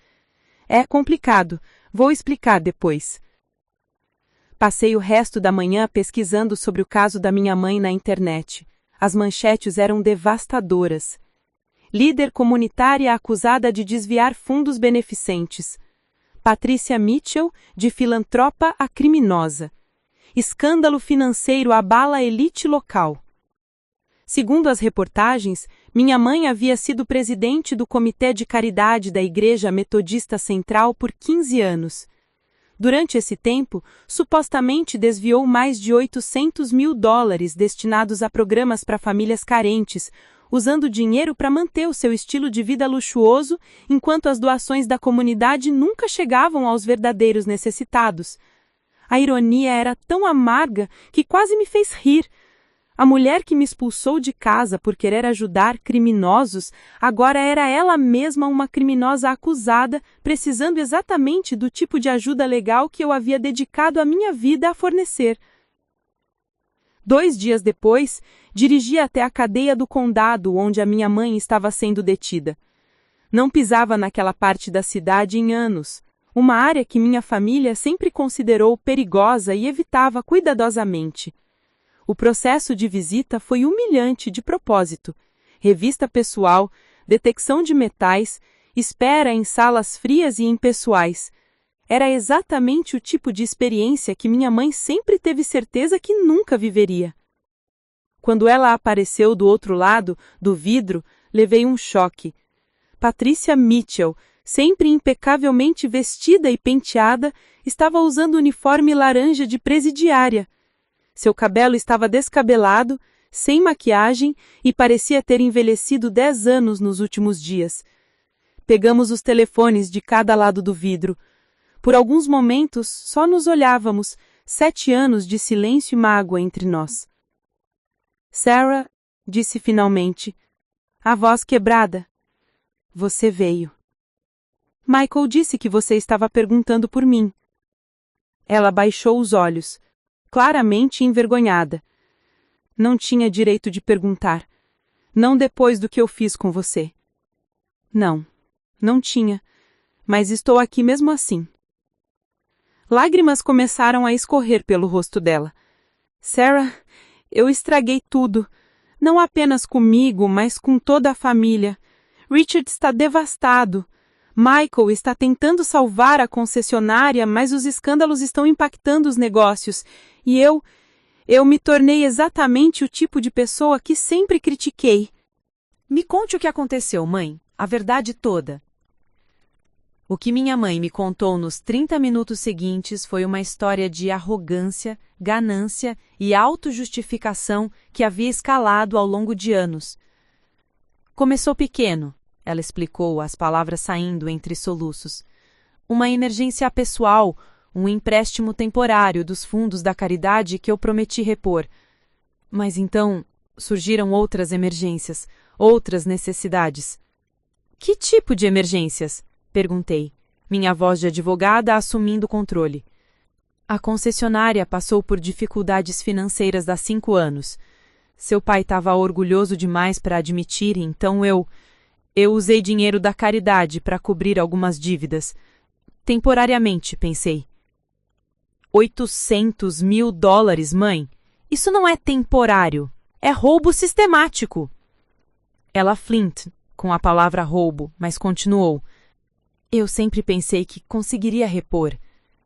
É complicado. Vou explicar depois. Passei o resto da manhã pesquisando sobre o caso da minha mãe na internet. As manchetes eram devastadoras. Líder comunitária acusada de desviar fundos beneficentes. Patricia Mitchell, de filantropa a criminosa. Escândalo financeiro abala a elite local. Segundo as reportagens, minha mãe havia sido presidente do Comitê de Caridade da Igreja Metodista Central por 15 anos. Durante esse tempo, supostamente desviou mais de $800 mil destinados a programas para famílias carentes, usando o dinheiro para manter o seu estilo de vida luxuoso, enquanto as doações da comunidade nunca chegavam aos verdadeiros necessitados. A ironia era tão amarga que quase me fez rir. A mulher que me expulsou de casa por querer ajudar criminosos, agora era ela mesma uma criminosa acusada, precisando exatamente do tipo de ajuda legal que eu havia dedicado a minha vida a fornecer. 2 dias depois, dirigi até a cadeia do condado onde a minha mãe estava sendo detida. Não pisava naquela parte da cidade em anos, uma área que minha família sempre considerou perigosa e evitava cuidadosamente. O processo de visita foi humilhante de propósito. Revista pessoal, detecção de metais, espera em salas frias e impessoais. Era exatamente o tipo de experiência que minha mãe sempre teve certeza que nunca viveria. Quando ela apareceu do outro lado do vidro, levei um choque. Patricia Mitchell, sempre impecavelmente vestida e penteada, estava usando o uniforme laranja de presidiária. Seu cabelo estava descabelado, sem maquiagem e parecia ter envelhecido 10 anos nos últimos dias. Pegamos os telefones de cada lado do vidro. Por alguns momentos, só nos olhávamos, 7 anos de silêncio e mágoa entre nós. Sarah, disse finalmente, a voz quebrada. Você veio. Michael disse que você estava perguntando por mim. Ela baixou os olhos, claramente envergonhada. Não tinha direito de perguntar. Não depois do que eu fiz com você. Não tinha. Mas estou aqui mesmo assim. Lágrimas começaram a escorrer pelo rosto dela. Sarah, eu estraguei tudo. Não apenas comigo, mas com toda a família. Richard está devastado. Michael está tentando salvar a concessionária, mas os escândalos estão impactando os negócios. E eu me tornei exatamente o tipo de pessoa que sempre critiquei. Me conte o que aconteceu, mãe. A verdade toda. O que minha mãe me contou nos 30 minutos seguintes foi uma história de arrogância, ganância e autojustificação que havia escalado ao longo de anos. Começou pequeno, ela explicou, as palavras saindo entre soluços. Uma emergência pessoal, um empréstimo temporário dos fundos da caridade que eu prometi repor. Mas então surgiram outras emergências, outras necessidades. Que tipo de emergências? Perguntei, minha voz de advogada assumindo o controle. A concessionária passou por dificuldades financeiras há 5 anos. Seu pai estava orgulhoso demais para admitir, então eu usei dinheiro da caridade para cobrir algumas dívidas. Temporariamente, pensei. $800 mil, mãe? Isso não é temporário. É roubo sistemático. Ela flint com a palavra roubo, mas continuou. Eu sempre pensei que conseguiria repor,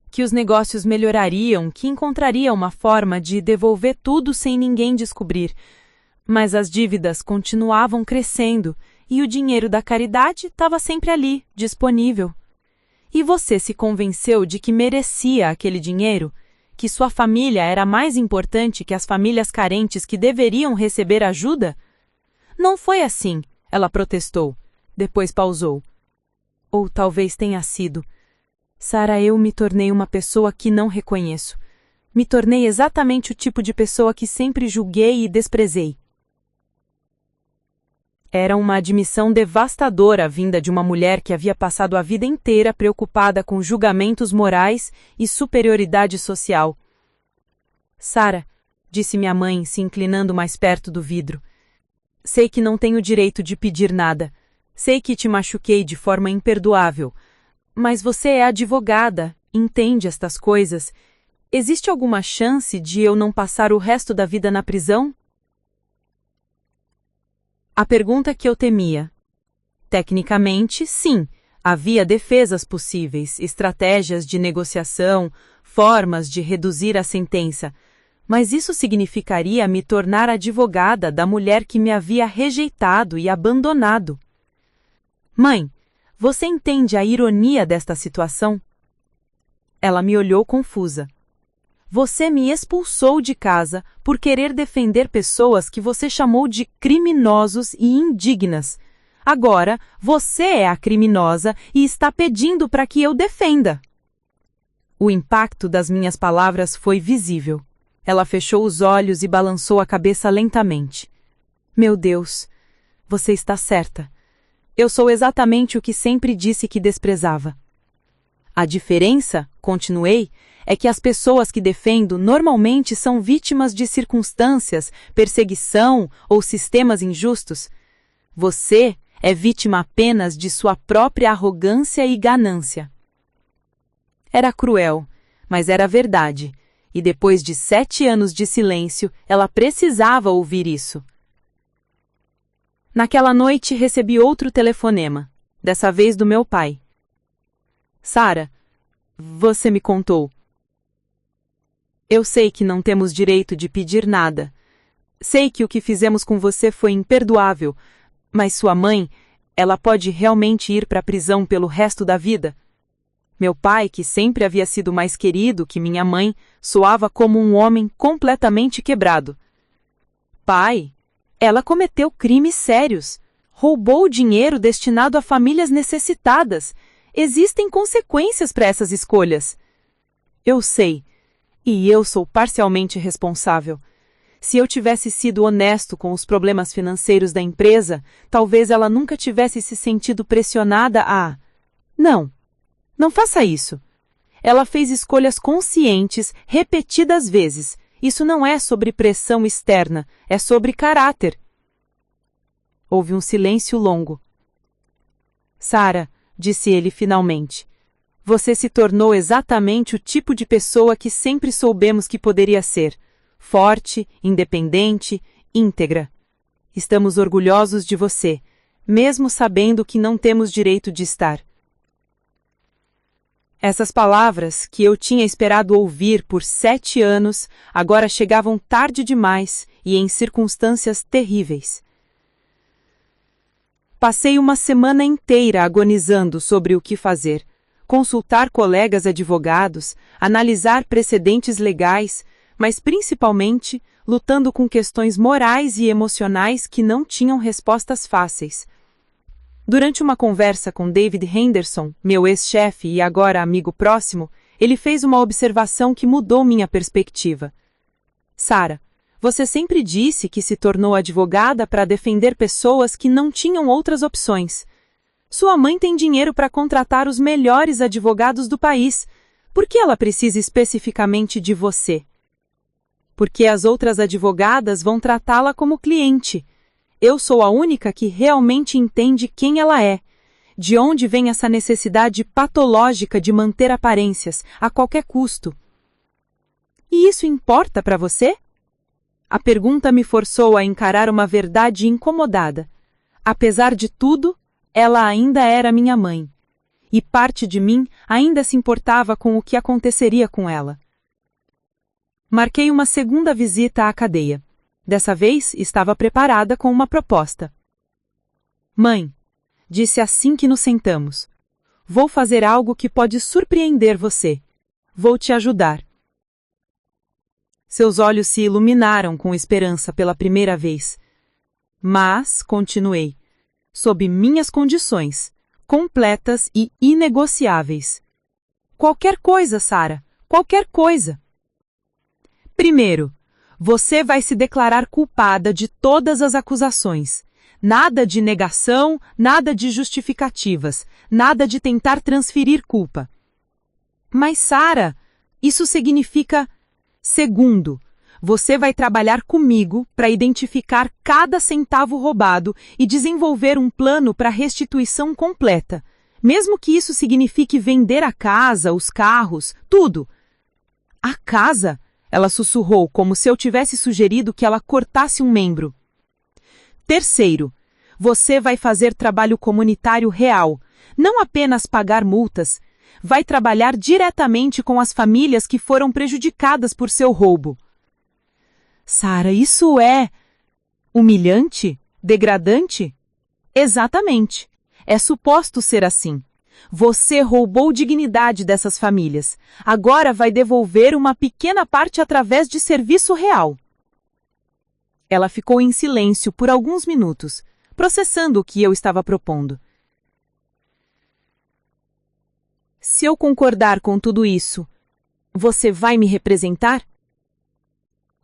que os negócios melhorariam, que encontraria uma forma de devolver tudo sem ninguém descobrir. Mas as dívidas continuavam crescendo e o dinheiro da caridade estava sempre ali, disponível. E você se convenceu de que merecia aquele dinheiro? Que sua família era mais importante que as famílias carentes que deveriam receber ajuda? Não foi assim, ela protestou. Depois pausou. Ou talvez tenha sido. Sarah, eu me tornei uma pessoa que não reconheço. Me tornei exatamente o tipo de pessoa que sempre julguei e desprezei. Era uma admissão devastadora vinda de uma mulher que havia passado a vida inteira preocupada com julgamentos morais e superioridade social. Sarah, disse minha mãe, se inclinando mais perto do vidro. Sei que não tenho direito de pedir nada. Sei que te machuquei de forma imperdoável. Mas você é advogada, entende estas coisas. Existe alguma chance de eu não passar o resto da vida na prisão? A pergunta que eu temia. Tecnicamente, sim. Havia defesas possíveis, estratégias de negociação, formas de reduzir a sentença. Mas isso significaria me tornar advogada da mulher que me havia rejeitado e abandonado. Mãe, você entende a ironia desta situação? Ela me olhou confusa. Você me expulsou de casa por querer defender pessoas que você chamou de criminosos e indignas. Agora, você é a criminosa e está pedindo para que eu defenda. O impacto das minhas palavras foi visível. Ela fechou os olhos e balançou a cabeça lentamente. Meu Deus, você está certa. Eu sou exatamente o que sempre disse que desprezava. A diferença, continuei, é que as pessoas que defendo normalmente são vítimas de circunstâncias, perseguição ou sistemas injustos. Você é vítima apenas de sua própria arrogância e ganância. Era cruel, mas era verdade, e depois de 7 anos de silêncio, ela precisava ouvir isso. Naquela noite recebi outro telefonema, dessa vez do meu pai. Sarah, você me contou. Eu sei que não temos direito de pedir nada. Sei que o que fizemos com você foi imperdoável, mas sua mãe, ela pode realmente ir para a prisão pelo resto da vida? Meu pai, que sempre havia sido mais querido que minha mãe, soava como um homem completamente quebrado. Pai, ela cometeu crimes sérios. Roubou dinheiro destinado a famílias necessitadas. Existem consequências para essas escolhas. Eu sei, e eu sou parcialmente responsável. Se eu tivesse sido honesto com os problemas financeiros da empresa, talvez ela nunca tivesse se sentido pressionada a... Não faça isso. Ela fez escolhas conscientes, repetidas vezes. Isso não é sobre pressão externa, é sobre caráter. Houve um silêncio longo. Sarah, disse ele finalmente, você se tornou exatamente o tipo de pessoa que sempre soubemos que poderia ser. Forte, independente, íntegra. Estamos orgulhosos de você, mesmo sabendo que não temos direito de estar. Essas palavras, que eu tinha esperado ouvir por 7 anos, agora chegavam tarde demais e em circunstâncias terríveis. Passei uma semana inteira agonizando sobre o que fazer, consultar colegas advogados, analisar precedentes legais, mas principalmente lutando com questões morais e emocionais que não tinham respostas fáceis. Durante uma conversa com David Henderson, meu ex-chefe e agora amigo próximo, ele fez uma observação que mudou minha perspectiva. Sarah, você sempre disse que se tornou advogada para defender pessoas que não tinham outras opções. Sua mãe tem dinheiro para contratar os melhores advogados do país. Por que ela precisa especificamente de você? Porque as outras advogadas vão tratá-la como cliente. Eu sou a única que realmente entende quem ela é. De onde vem essa necessidade patológica de manter aparências, a qualquer custo? E isso importa para você? A pergunta me forçou a encarar uma verdade incomodada. Apesar de tudo, ela ainda era minha mãe. E parte de mim ainda se importava com o que aconteceria com ela. Marquei uma segunda visita à cadeia. Dessa vez, estava preparada com uma proposta. Mãe, disse assim que nos sentamos, vou fazer algo que pode surpreender você. Vou te ajudar. Seus olhos se iluminaram com esperança pela primeira vez. Mas, continuei, sob minhas condições, completas e inegociáveis. Qualquer coisa, Sarah, qualquer coisa. Primeiro, você vai se declarar culpada de todas as acusações. Nada de negação, nada de justificativas, nada de tentar transferir culpa. Mas, Sarah, isso significa... Segundo, você vai trabalhar comigo para identificar cada centavo roubado e desenvolver um plano para restituição completa, mesmo que isso signifique vender a casa, os carros, tudo. A casa? Ela sussurrou como se eu tivesse sugerido que ela cortasse um membro. Terceiro, você vai fazer trabalho comunitário real, não apenas pagar multas. Vai trabalhar diretamente com as famílias que foram prejudicadas por seu roubo. Sarah, isso é... humilhante? Degradante? Exatamente. É suposto ser assim. Você roubou dignidade dessas famílias. Agora vai devolver uma pequena parte através de serviço real. Ela ficou em silêncio por alguns minutos, processando o que eu estava propondo. Se eu concordar com tudo isso, você vai me representar?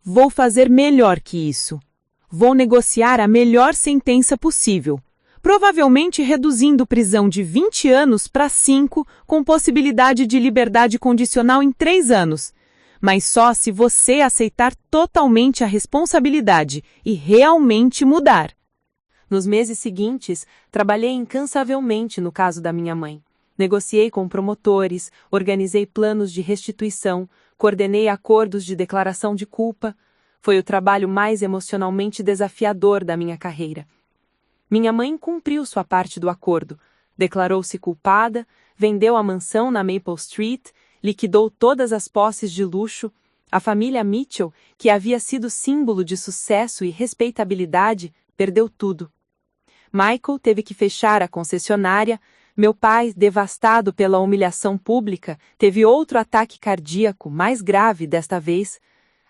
Vou fazer melhor que isso. Vou negociar a melhor sentença possível, provavelmente reduzindo prisão de 20 anos para 5, com possibilidade de liberdade condicional em 3 anos. Mas só se você aceitar totalmente a responsabilidade e realmente mudar. Nos meses seguintes, trabalhei incansavelmente no caso da minha mãe. Negociei com promotores, organizei planos de restituição, coordenei acordos de declaração de culpa. Foi o trabalho mais emocionalmente desafiador da minha carreira. Minha mãe cumpriu sua parte do acordo, declarou-se culpada, vendeu a mansão na Maple Street, liquidou todas as posses de luxo. A família Mitchell, que havia sido símbolo de sucesso e respeitabilidade, perdeu tudo. Michael teve que fechar a concessionária, meu pai, devastado pela humilhação pública, teve outro ataque cardíaco, mais grave desta vez.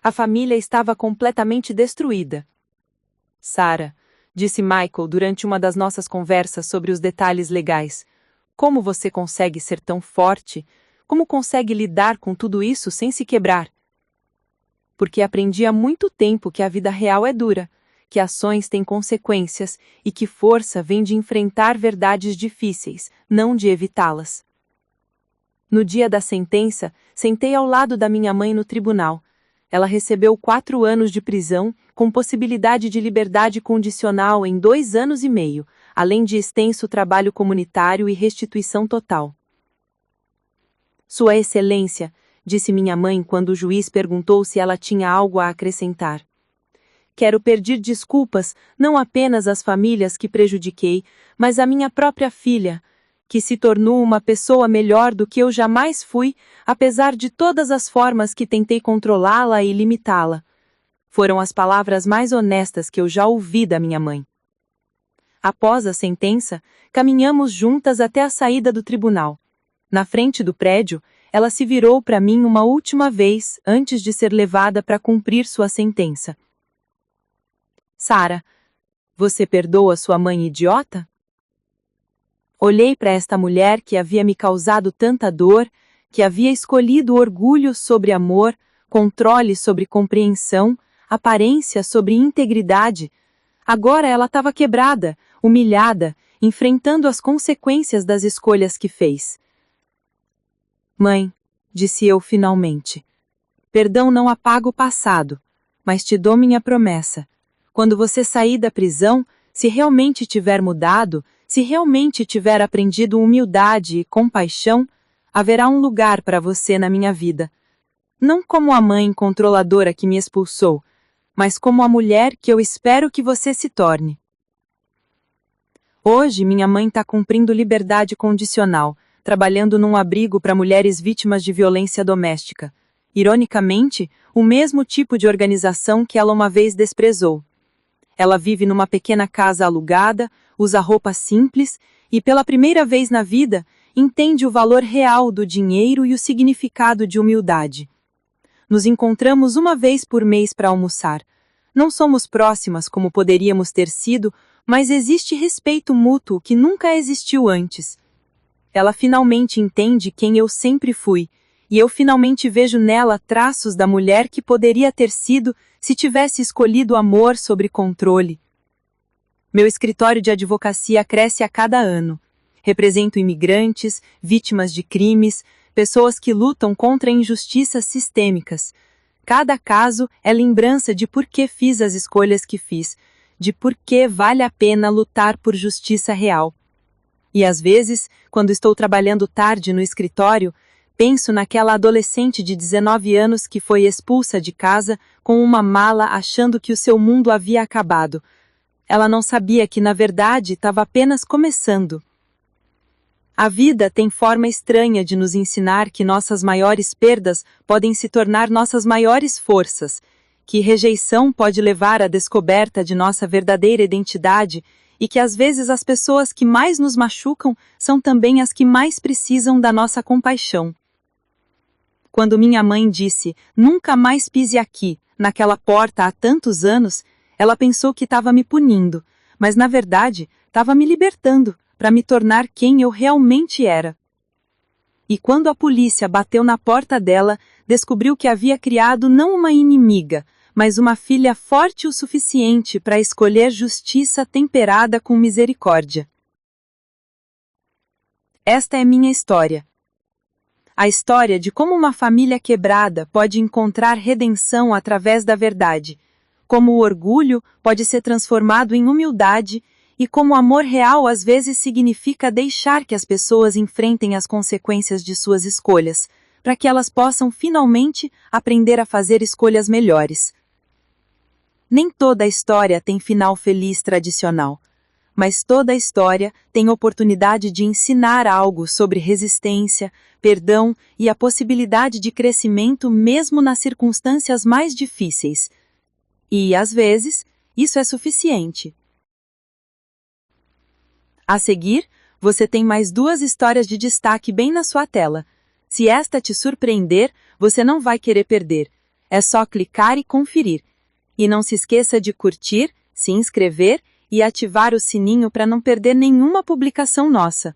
A família estava completamente destruída. Sarah, disse Michael durante uma das nossas conversas sobre os detalhes legais, como você consegue ser tão forte? Como consegue lidar com tudo isso sem se quebrar? Porque aprendi há muito tempo que a vida real é dura, que ações têm consequências e que força vem de enfrentar verdades difíceis, não de evitá-las. No dia da sentença, sentei ao lado da minha mãe no tribunal. Ela recebeu 4 anos de prisão, com possibilidade de liberdade condicional em 2 anos e meio, além de extenso trabalho comunitário e restituição total. Sua Excelência, disse minha mãe quando o juiz perguntou se ela tinha algo a acrescentar. Quero pedir desculpas não apenas às famílias que prejudiquei, mas à minha própria filha, que se tornou uma pessoa melhor do que eu jamais fui, apesar de todas as formas que tentei controlá-la e limitá-la. Foram as palavras mais honestas que eu já ouvi da minha mãe. Após a sentença, caminhamos juntas até a saída do tribunal. Na frente do prédio, ela se virou para mim uma última vez antes de ser levada para cumprir sua sentença. Sarah, você perdoa sua mãe idiota? Olhei para esta mulher que havia me causado tanta dor, que havia escolhido orgulho sobre amor, controle sobre compreensão, aparência sobre integridade. Agora ela estava quebrada, humilhada, enfrentando as consequências das escolhas que fez. Mãe, disse eu finalmente, perdão não apaga o passado, mas te dou minha promessa. Quando você sair da prisão, se realmente tiver mudado, se realmente tiver aprendido humildade e compaixão, haverá um lugar para você na minha vida. Não como a mãe controladora que me expulsou, mas como a mulher que eu espero que você se torne. Hoje, minha mãe está cumprindo liberdade condicional, trabalhando num abrigo para mulheres vítimas de violência doméstica. Ironicamente, o mesmo tipo de organização que ela uma vez desprezou. Ela vive numa pequena casa alugada, usa roupa simples e, pela primeira vez na vida, entende o valor real do dinheiro e o significado de humildade. Nos encontramos uma vez por mês para almoçar. Não somos próximas como poderíamos ter sido, mas existe respeito mútuo que nunca existiu antes. Ela finalmente entende quem eu sempre fui, e eu finalmente vejo nela traços da mulher que poderia ter sido se tivesse escolhido amor sobre controle. Meu escritório de advocacia cresce a cada ano. Represento imigrantes, vítimas de crimes, pessoas que lutam contra injustiças sistêmicas. Cada caso é lembrança de por que fiz as escolhas que fiz, de por que vale a pena lutar por justiça real. E às vezes, quando estou trabalhando tarde no escritório, penso naquela adolescente de 19 anos que foi expulsa de casa com uma mala achando que o seu mundo havia acabado. Ela não sabia que, na verdade, estava apenas começando. A vida tem forma estranha de nos ensinar que nossas maiores perdas podem se tornar nossas maiores forças, que rejeição pode levar à descoberta de nossa verdadeira identidade e que às vezes as pessoas que mais nos machucam são também as que mais precisam da nossa compaixão. Quando minha mãe disse, nunca mais pise aqui, naquela porta há tantos anos, ela pensou que estava me punindo, mas na verdade estava me libertando para me tornar quem eu realmente era. E quando a polícia bateu na porta dela, descobriu que havia criado não uma inimiga, mas uma filha forte o suficiente para escolher justiça temperada com misericórdia. Esta é minha história. A história de como uma família quebrada pode encontrar redenção através da verdade, como o orgulho pode ser transformado em humildade e como o amor real às vezes significa deixar que as pessoas enfrentem as consequências de suas escolhas, para que elas possam finalmente aprender a fazer escolhas melhores. Nem toda a história tem final feliz tradicional, mas toda a história tem oportunidade de ensinar algo sobre resistência, perdão e a possibilidade de crescimento mesmo nas circunstâncias mais difíceis. E, às vezes, isso é suficiente. A seguir, você tem mais 2 histórias de destaque bem na sua tela. Se esta te surpreender, você não vai querer perder. É só clicar e conferir. E não se esqueça de curtir, se inscrever e ativar o sininho para não perder nenhuma publicação nossa.